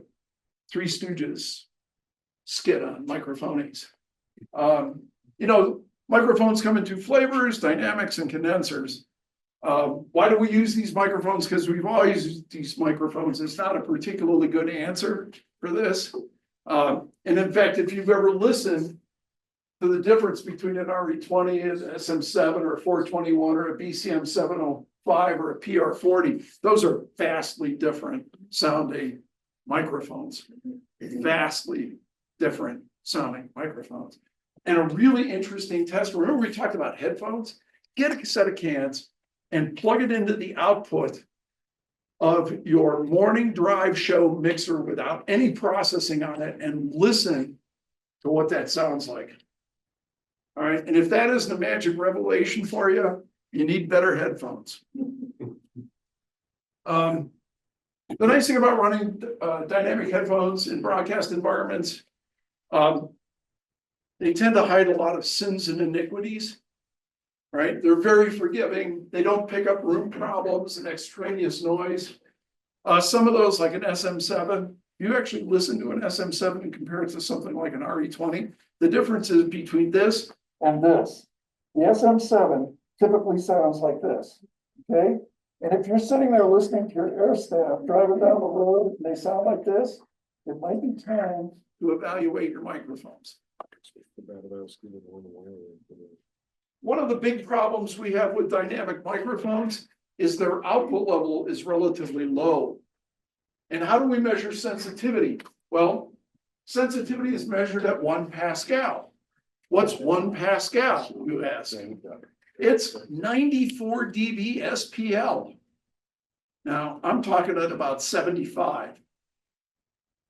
Three Stooges skit on microphonies. Microphones come in two flavors, dynamics and condensers. Why do we use these microphones? Because we've always used these microphones. It's not a particularly good answer for this. And in fact, if you've ever listened to the difference between an RE20 and an SM7 or a 421 or a BCM 705 or a PR40, those are vastly different sounding microphones. Vastly different sounding microphones. And a really interesting test, remember we talked about headphones? Get a set of cans and plug it into the output of your morning drive show mixer without any processing on it and listen to what that sounds like. All right, and if that isn't a magic revelation for you, you need better headphones. The nice thing about running dynamic headphones in broadcast environments, they tend to hide a lot of sins and iniquities, right? They're very forgiving. They don't pick up room problems and extraneous noise. Some of those, like an SM7, you actually listen to an SM7 and compare it to something like an RE20. The difference is between this and this. The SM7 typically sounds like this, okay? And if you're sitting there listening to your air staff driving down the road and they sound like this, it might be time. To evaluate your microphones. One of the big problems we have with dynamic microphones is their output level is relatively low. And how do we measure sensitivity? Well, sensitivity is measured at 1 Pascal. What's 1 Pascal, you ask? It's 94 dB SPL. Now, I'm talking at about 75,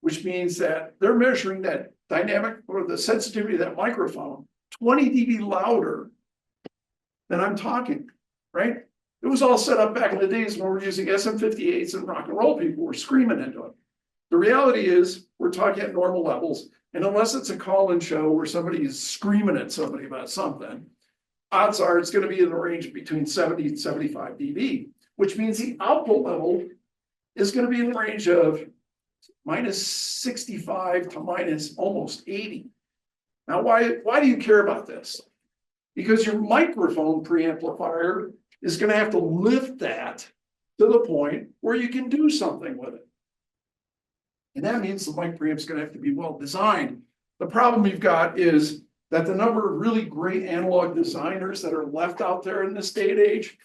which means that they're measuring that dynamic or the sensitivity of that microphone 20 dB louder than I'm talking, right? It was all set up back in the days when we were using SM58s and rock and roll people were screaming into it. The reality is we're talking at normal levels, and unless it's a call-in show where somebody is screaming at somebody about something, odds are it's going to be in the range between 70 and 75 dB, which means the output level is going to be in the range of minus 65 to minus almost 80. Now, why do you care about this? Because your microphone preamplifier is going to have to lift that to the point where you can do something with it. And that means the mic preamp is going to have to be well designed. The problem you've got is that the number of really great analog designers that are left out there in this day and age.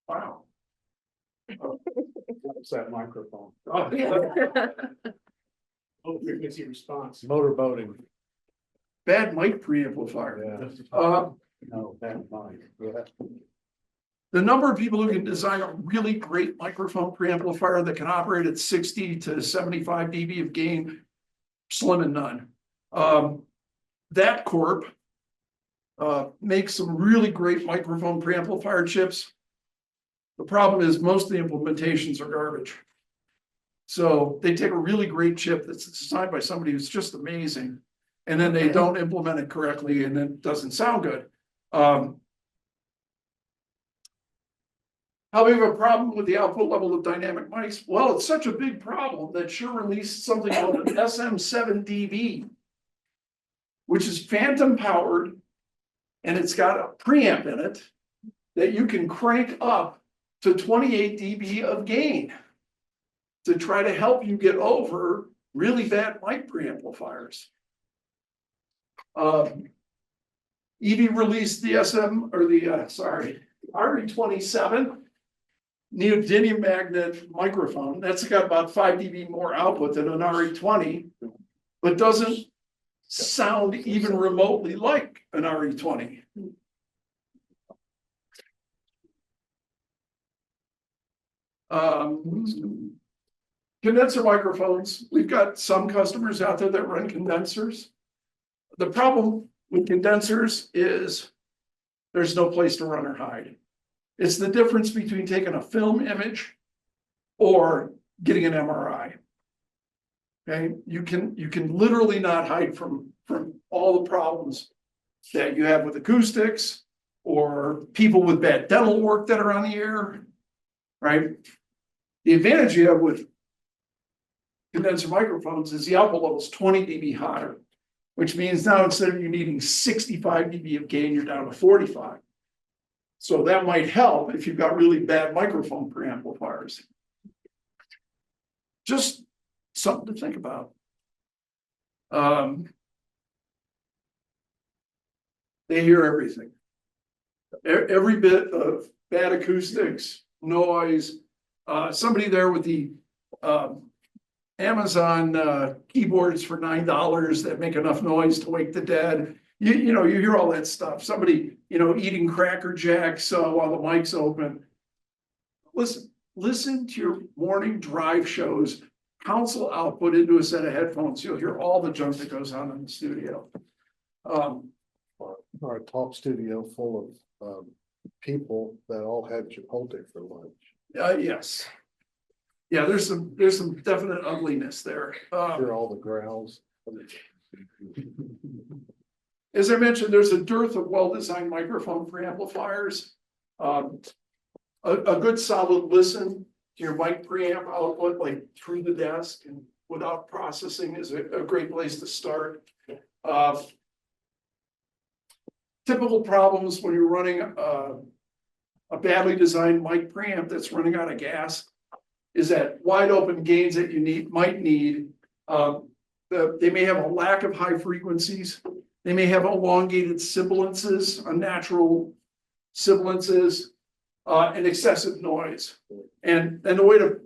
Wow. What's that microphone? Oh, yeah. Low frequency response. Motorboating. Bad mic preamplifier. Yeah. No, bad mic. Yeah. The number of people who can design a really great microphone preamplifier that can operate at 60 to 75 dB of gain, slim and none. That Corp makes some really great microphone preamplifier chips. The problem is most of the implementations are garbage. So they take a really great chip that's designed by somebody who's just amazing, and then they don't implement it correctly, and then it doesn't sound good. How big of a problem with the output level of dynamic mics? Well, it's such a big problem that Shure released something called an SM7DB, which is phantom powered, and it's got a preamp in it that you can crank up to 28 dB of gain to try to help you get over really bad mic preamplifiers. EV released the RE27 neodymium magnet microphone. That's got about 5 dB more output than an RE20, but doesn't sound even remotely like an RE20. Condenser microphones. We've got some customers out there that run condensers. The problem with condensers is there's no place to run or hide. It's the difference between taking a film image or getting an MRI. Okay, you can literally not hide from all the problems that you have with acoustics or people with bad dental work that are on the air, right? The advantage you have with condenser microphones is the output level is 20 dB hotter, which means now instead of you needing 65 dB of gain, you're down to 45. So that might help if you've got really bad microphone preamplifiers. Just something to think about. They hear everything. Every bit of bad acoustics, noise. Somebody there with the Amazon keyboards for $9 that make enough noise to wake the dead. You know, you hear all that stuff. Somebody, eating Cracker Jacks while the mic's open. Listen to your morning drive shows, console output into a set of headphones. You'll hear all the junk that goes on in the studio. Our talk studio full of people that all had Chipotle for lunch. Yes. Yeah, there's some definite ugliness there. Hear all the growls. As I mentioned, there's a dearth of well-designed microphone preamplifiers. A good solid listen to your mic preamp output, like through the desk and without processing, is a great place to start. Typical problems when you're running a badly designed mic preamp that's running out of gas is that wide open gains that you might need. They may have a lack of high frequencies. They may have elongated sibilances, unnatural sibilances, and excessive noise. And the way to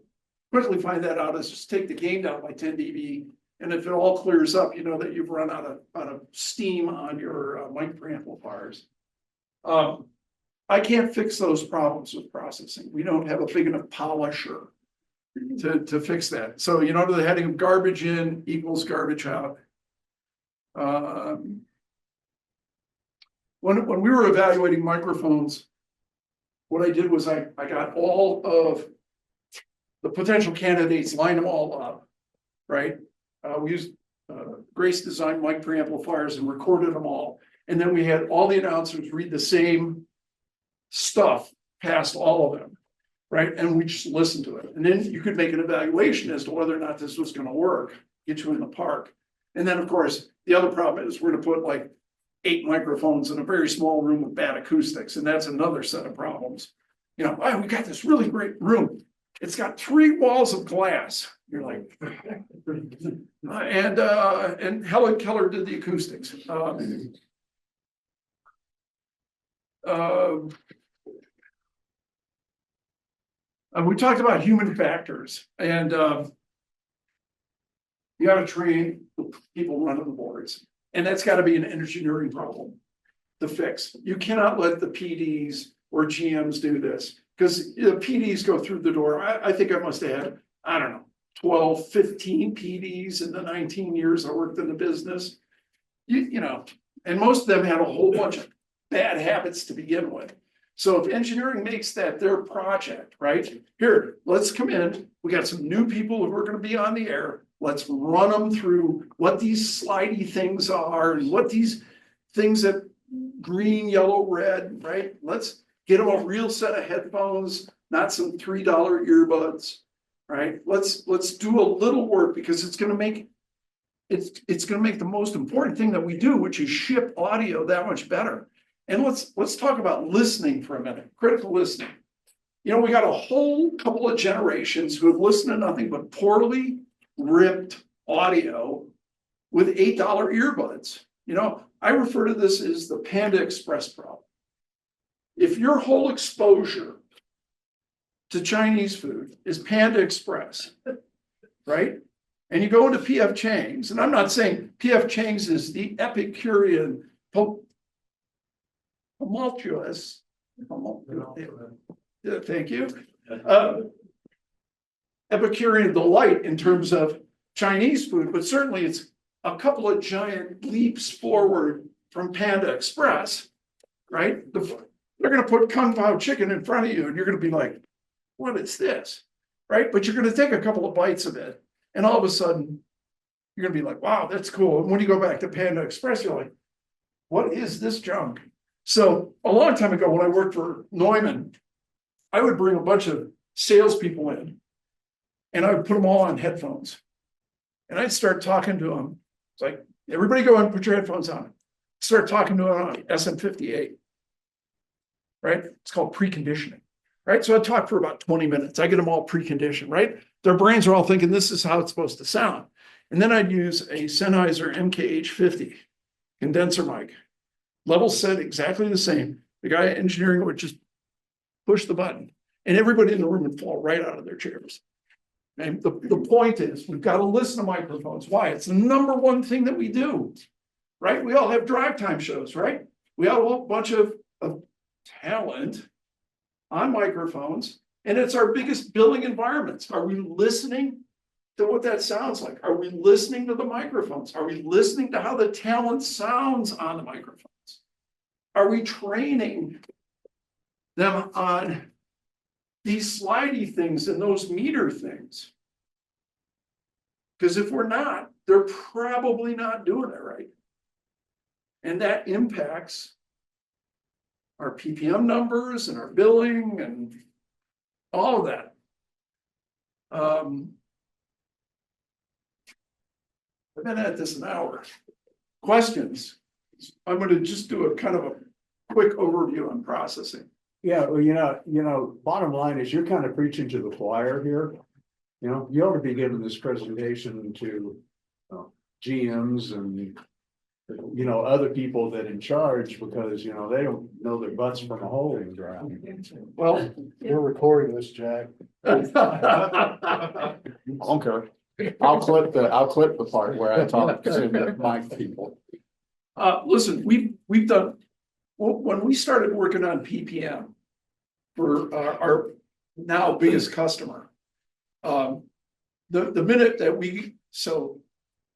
quickly find that out is just take the gain down by 10 dB. And if it all clears up, you know that you've run out of steam on your mic preamplifiers. I can't fix those problems with processing. We don't have a big enough polisher to fix that. So, you know, the heading of garbage in equals garbage out. When we were evaluating microphones, what I did was I got all of the potential candidates, lined them all up, right? We used Grace Design mic preamplifiers and recorded them all. And then we had all the announcers read the same stuff past all of them, right? And we just listened to it. And then you could make an evaluation as to whether or not this was going to work, get you in the park. And then, of course, the other problem is we're going to put like 8 microphones in a very small room with bad acoustics. And that's another set of problems. You know, oh, we got this really great room. It's got 3 walls of glass. You're like, and Helen Keller did the acoustics. We talked about human factors, and you got to train the people running the boards, and that's got to be an engineering problem to fix. You cannot let the PDs or GMs do this, because the PDs go through the door. I think I must have had, I don't know, 12, 15 PDs in the 19 years I worked in the business. You know, and most of them had a whole bunch of bad habits to begin with. So if engineering makes that their project, right? Here, let's come in. We got some new people who are going to be on the air. Let's run them through what these slidey things are and what these things that green, yellow, red, right? Let's get them a real set of headphones, not some $3 earbuds, right? Let's do a little work, because it's going to make the most important thing that we do, which is ship audio that much better. And let's talk about listening for a minute, critical listening. You know, we got a whole couple of generations who have listened to nothing but poorly ripped audio with $8 earbuds. You know, I refer to this as the Panda Express problem. If your whole exposure to Chinese food is Panda Express, right? And you go into P.F. Chang's, and I'm not saying P.F. Chang's is the Epicurean, tumultuous. Thank you. Epicurean delight in terms of Chinese food, but certainly it's a couple of giant leaps forward from Panda Express, right? They're going to put Kung Pao chicken in front of you, and you're going to be like, what is this? Right? But you're going to take a couple of bites of it, and all of a sudden, you're going to be like, wow, that's cool. And when you go back to Panda Express, you're like, what is this junk? So a long time ago, when I worked for Neumann, I would bring a bunch of salespeople in, and I would put them all on headphones. And I'd start talking to them. It's like, everybody go and put your headphones on. Start talking to them on SM58. Right? It's called preconditioning. Right? So I talk for about 20 minutes. I get them all preconditioned, right? Their brains are all thinking this is how it's supposed to sound. And then I'd use a Sennheiser MKH50 condenser mic. Level set exactly the same. The guy engineering would just push the button, and everybody in the room would fall right out of their chairs. And the point is, we've got to listen to microphones. Why? It's the #1 thing that we do, right? We all have drive time shows, right? We have a whole bunch of talent on microphones, and it's our biggest billing environments. Are we listening to what that sounds like? Are we listening to the microphones? Are we listening to how the talent sounds on the microphones? Are we training them on these slidey things and those meter things? Because if we're not, they're probably not doing it right. And that impacts our PPM numbers and our billing and all of that. I've been at this an hour. Questions? I'm going to just do a kind of a quick overview on processing. Yeah, well, bottom line is you're kind of preaching to the choir here. You ought to be giving this presentation to GMs and other people that in charge because, they don't know their butts from a hole in the ground. Well. We're recording this, Jack. Okay. I'll clip the part where I talk to my people. Listen, we've done, when we started working on PPM for our now biggest customer. The minute that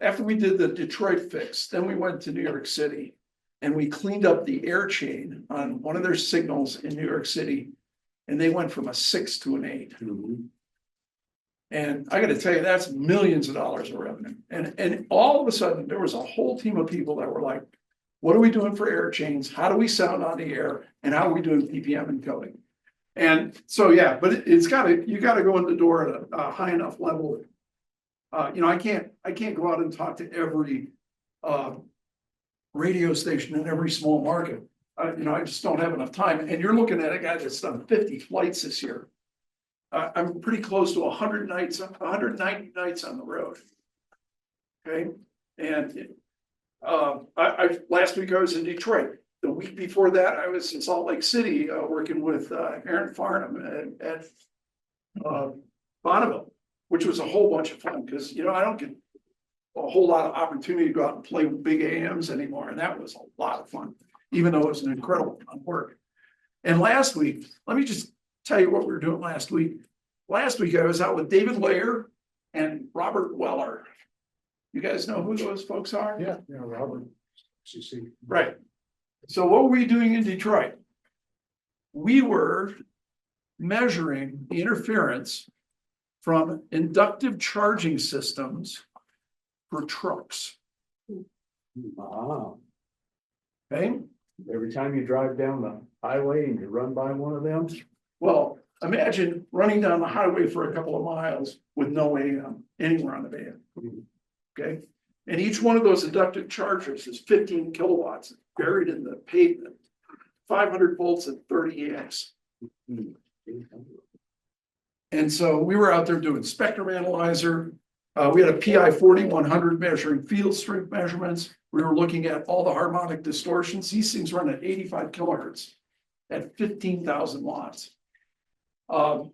after we did the Detroit fix, then we went to New York City. And we cleaned up the air chain on one of their signals in New York City. And they went from a 6 to an 8. And I gotta tell you, that's millions of dollars of revenue. And all of a sudden, there was a whole team of people that were like, what are we doing for air chains? How do we sound on the air? And how are we doing PPM encoding? And so, yeah, but you gotta go in the door at a high enough level. I can't go out and talk to every radio station in every small market. I just don't have enough time. And you're looking at a guy that's done 50 flights this year. I'm pretty close to 190 nights on the road. Okay, and last week I was in Detroit. The week before that, I was in Salt Lake City working with Aaron Farnham at Bonneville, which was a whole bunch of fun because I don't get a whole lot of opportunity to go out and play with big AMs anymore, and that was a lot of fun, even though it was an incredible amount of work. And last week, let me just tell you what we were doing last week. Last week, I was out with David Layer and Robert Weller. You guys know who those folks are? Yeah, Robert. CC. Right. So what were we doing in Detroit? We were measuring the interference from inductive charging systems for trucks. Ah, Okay. every time you drive down the highway and you run by one of them. Well, imagine running down the highway for a couple of miles with no AM anywhere on the band. Okay. And each one of those inductive chargers is 15 kilowatts buried in the pavement, 500 volts at 30 amps. And so we were out there doing spectrum analyzer. We had a PI 4100 measuring field strength measurements. We were looking at all the harmonic distortions. These things run at 85 kilohertz at 15,000 watts. Now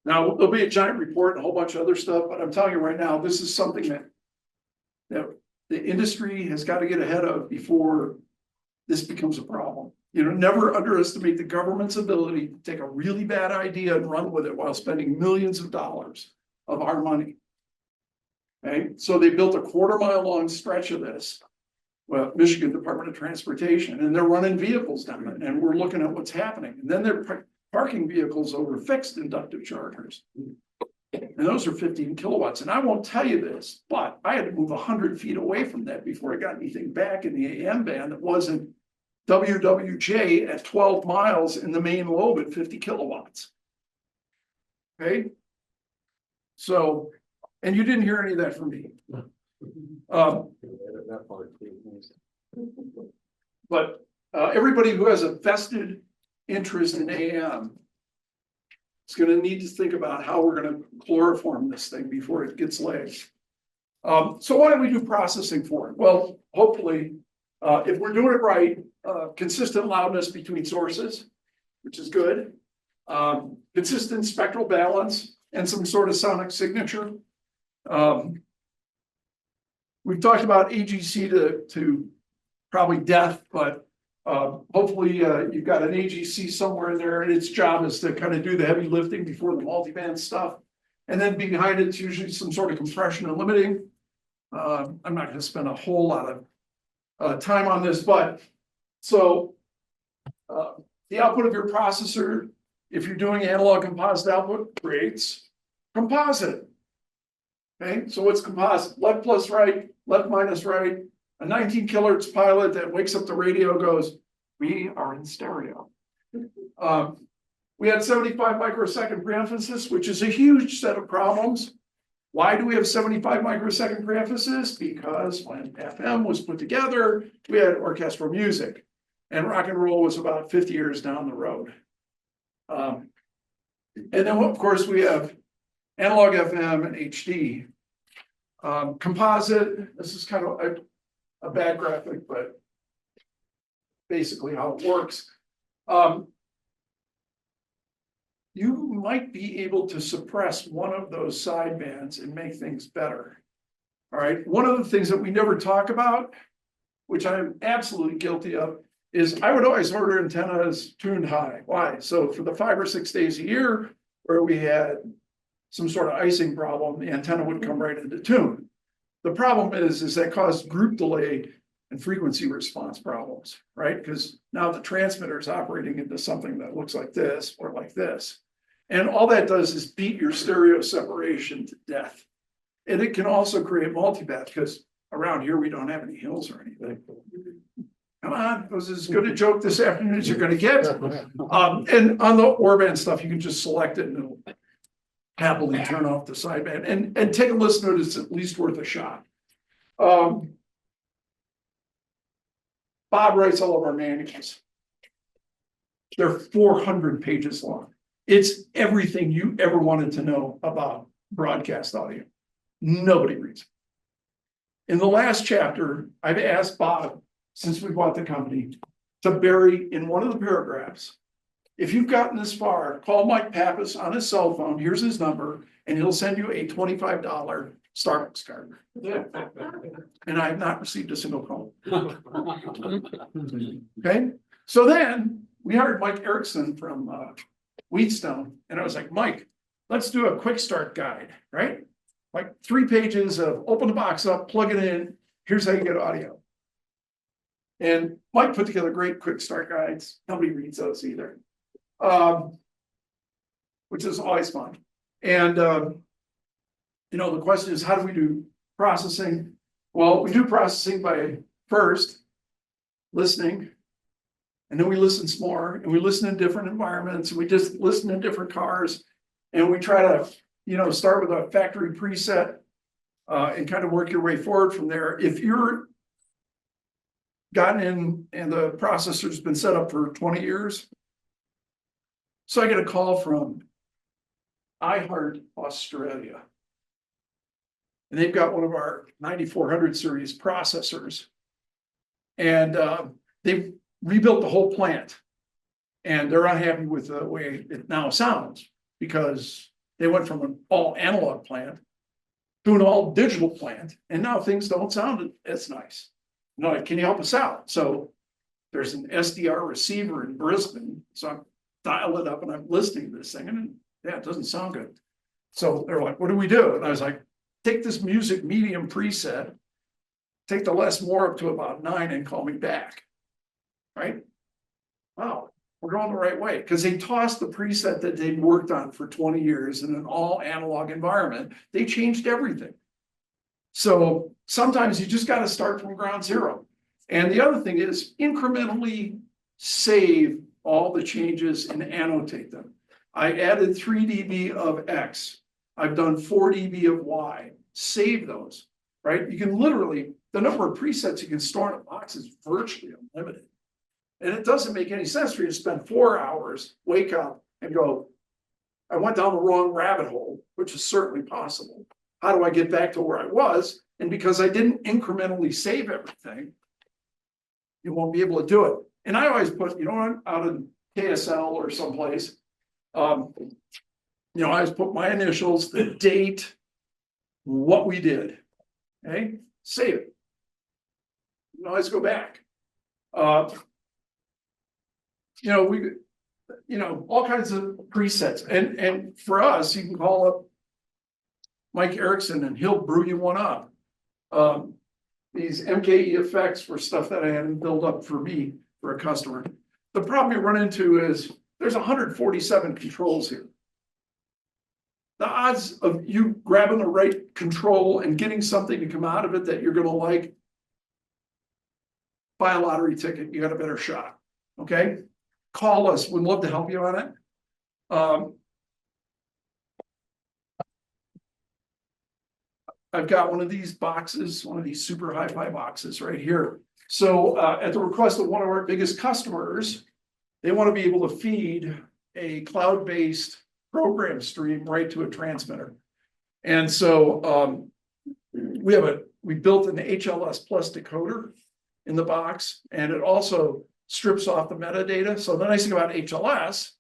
there'll be a giant report and a whole bunch of other stuff, but I'm telling you right now, this is something that the industry has got to get ahead of before this becomes a problem. Never underestimate the government's ability to take a really bad idea and run with it while spending millions of dollars of our money. Okay, so they built a 1/4 mile long stretch of this. Well, Michigan Department of Transportation, and they're running vehicles down it, and we're looking at what's happening. And then they're parking vehicles over fixed inductive chargers. And those are 15 kilowatts. And I won't tell you this, but I had to move 100 feet away from that before I got anything back in the AM band that wasn't WWJ at 12 miles in the main lobe at 50 kilowatts. Okay. So, and you didn't hear any of that from me. That part. But everybody who has a vested interest in AM is going to need to think about how we're going to chloroform this thing before it gets legs. So why don't we do processing for it? Well, hopefully, if we're doing it right, consistent loudness between sources, which is good. Consistent spectral balance and some sort of sonic signature. We've talked about AGC to probably death, but hopefully you've got an AGC somewhere in there, and its job is to kind of do the heavy lifting before the multiband stuff. And then behind it's usually some sort of compression and limiting. I'm not going to spend a whole lot of time on this, but so the output of your processor, if you're doing analog composite output, creates composite. Okay, so what's composite? Left plus right, left minus right. A 19 kilohertz pilot that wakes up the radio goes, we are in stereo. We had 75 microsecond preemphasis, which is a huge set of problems. Why do we have 75 microsecond preemphasis? Because when FM was put together, we had orchestral music. And rock and roll was about 50 years down the road. And then, of course, we have analog FM and HD. Composite, this is kind of a bad graphic, but basically how it works. You might be able to suppress one of those sidebands and make things better. All right, one of the things that we never talk about, which I'm absolutely guilty of, is I would always order antennas tuned high. Why? So for the 5 or 6 days a year where we had some sort of icing problem, the antenna would come right into tune. The problem is that caused group delay and frequency response problems, right? Because now the transmitter is operating into something that looks like this or like this. And all that does is beat your stereo separation to death. And it can also create multiband because around here, we don't have any hills or anything. Come on, it was as good a joke this afternoon as you're gonna get. And on the Orban stuff, you can just select it and it'll happily turn off the sideband and take a listen to it. It's at least worth a shot. Bob writes all of our manuals. They're 400 pages long. It's everything you ever wanted to know about broadcast audio. Nobody reads it. In the last chapter, I've asked Bob, since we bought the company, to bury in one of the paragraphs, if you've gotten this far, call Mike Pappas on his cell phone, here's his number, and he'll send you a $25 Starbucks card. And I have not received a single call. Okay, so then we hired Mike Erickson from Wheatstone, and I was like, Mike, let's do a quick start guide, right? Like 3 pages of open the box up, plug it in, here's how you get audio. And Mike put together great quick start guides. Nobody reads those either. Which is always fun. And you know, the question is, how do we do processing? Well, we do processing by first listening, and then we listen some more, and we listen in different environments, and we just listen in different cars, and we try to, you know, start with a factory preset and kind of work your way forward from there. If you're gotten in and the processor's been set up for 20 years. So I get a call from iHeart Australia. And they've got one of our 9400 series processors. And they've rebuilt the whole plant. And they're unhappy with the way it now sounds because they went from an all analog plant to an all digital plant. And now things don't sound as nice. No, can you help us out? So there's an SDR receiver in Brisbane. So I'm dialing it up and I'm listening to this thing and yeah, it doesn't sound good. So they're like, what do we do? And I was like, take this music medium preset, take the less more up to about 9 and call me back. Right? Wow, we're going the right way. Because they tossed the preset that they'd worked on for 20 years in an all analog environment. They changed everything. So sometimes you just got to start from ground zero. And the other thing is incrementally save all the changes and annotate them. I added 3 dB of X. I've done 4 dB of Y. Save those, right? You can literally, the number of presets you can store in a box is virtually unlimited. And it doesn't make any sense for you to spend 4 hours, wake up and go, I went down the wrong rabbit hole, which is certainly possible. How do I get back to where I was? And because I didn't incrementally save everything, you won't be able to do it. And I always put, you know, out in KSL or someplace, you know, I always put my initials, the date, what we did. Okay, save it. You can always go back. You know, all kinds of presets. And for us, you can call up Mike Erickson and he'll brew you one up. These MKE effects were stuff that I had built up for me, for a customer. The problem you run into is there's 147 controls here. The odds of you grabbing the right control and getting something to come out of it that you're going to like, buy a lottery ticket, you got a better shot. Okay? Call us, we'd love to help you on it. I've got one of these boxes, one of these super hi-fi boxes right here. So at the request of one of our biggest customers, they want to be able to feed a cloud-based program stream right to a transmitter. And so we built an HLS plus decoder in the box, and it also strips off the metadata. So the nice thing about HLS,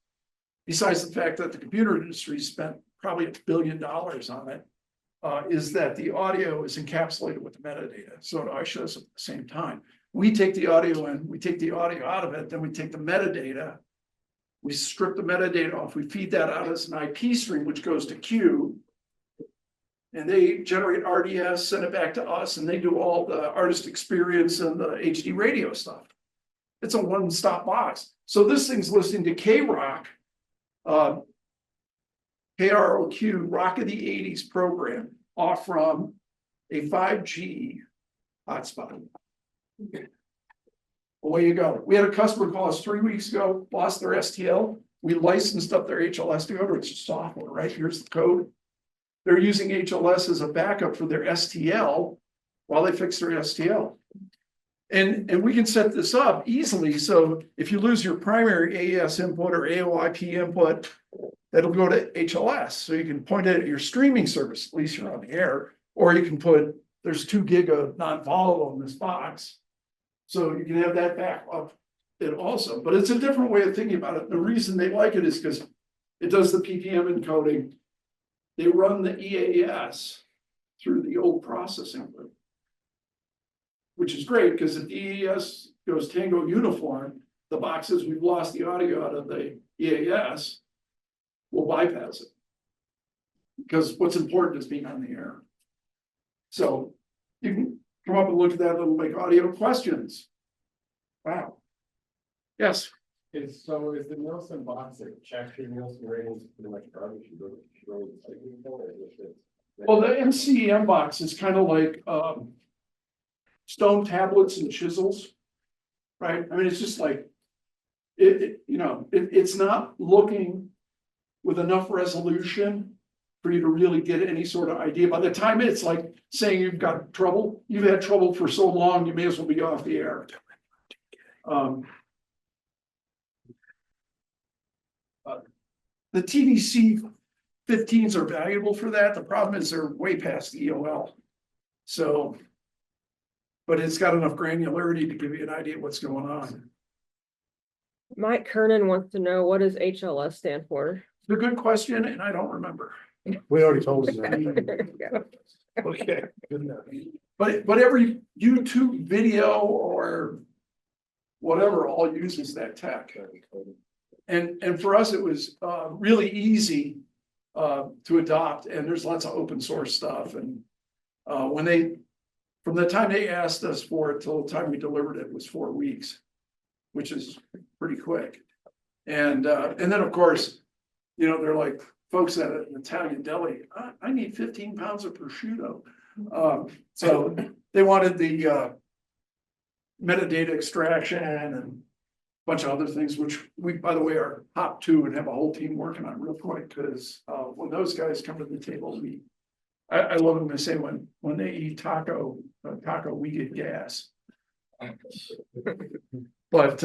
besides the fact that the computer industry spent probably $1 billion on it, is that the audio is encapsulated with the metadata. So it always shows at the same time. We take the audio in, we take the audio out of it, then we take the metadata. We strip the metadata off, we feed that out as an IP stream, which goes to Q. And they generate RDS, send it back to us, and they do all the artist experience and the HD radio stuff. It's a one-stop box. So this thing's listening to K-Rock, KROQ, Rock of the 80s program, off from a 5G hotspot. Away you go. We had a customer call us 3 weeks ago, lost their STL. We licensed up their HLS decoder. It's just software, right? Here's the code. They're using HLS as a backup for their STL while they fix their STL. And we can set this up easily. So if you lose your primary AES input or AOIP input, that'll go to HLS. So you can point it at your streaming service, at least you're on the air, or you can put, there's 2 gig of non-volatile in this box. So you can have that back up it also, but it's a different way of thinking about it. The reason they like it is because it does the PPM encoding. They run the EAS through the old processing loop, which is great because if the EAS goes Tango uniform, the boxes we've lost the audio out of the EAS will bypass it. Because what's important is being on the air. So you can come up and look at that little like audio questions. Wow. Yes. Is the Nielsen box that checks your Nielsen ratings pretty much garbage? Well, the MCEM box is kind of like stone tablets and chisels, right? I mean, it's just like it's not looking with enough resolution for you to really get any sort of idea. By the time it's like saying you've got trouble, you've had trouble for so long, you may as well be off the air. The TVC 15s are valuable for that. The problem is they're way past the EOL. So, but it's got enough granularity to give you an idea of what's going on. Mike Kernan wants to know, what does HLS stand for? It's a good question, and I don't remember. We already told you There that. you go. Okay, good enough. But every YouTube video or whatever all uses that tech. And for us, it was really easy to adopt, and there's lots of open source stuff. And from the time they asked us for it till the time we delivered it was 4 weeks, which is pretty quick. And then of course, they're like folks at an Italian deli. I need 15 pounds of prosciutto. So they wanted the metadata extraction and bunch of other things, which we, by the way, are top 2 and have a whole team working on real quick, because when those guys come to the table, I love them to say when they eat taco, we get gas. But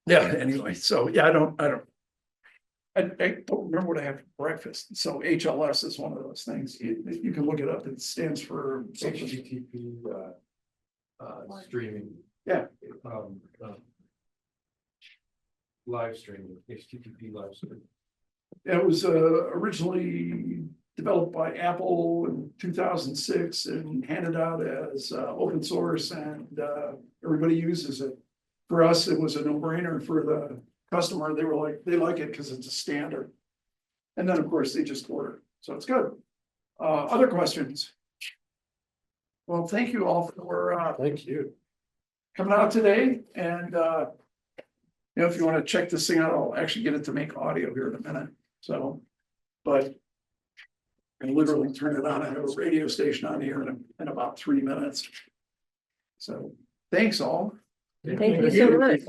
yeah, anyway, so yeah, I don't remember what I had for breakfast. So HLS is one of those things. You can look it up. It stands for HTTP streaming. Yeah. Live streaming, HTTP live streaming. It was originally developed by Apple in 2006 and handed out as open source, and everybody uses it. For us, it was a no-brainer. For the customer, they were like, they like it because it's a standard. And then, of course, they just order. So it's good. Other questions? Well, thank you all for Thank you. coming out today. And if you want to check this thing out, I'll actually get it to make audio here in a minute. So, but I can literally turn it on. I have a radio station on here in about 3 minutes. So thanks all. Thank you so much.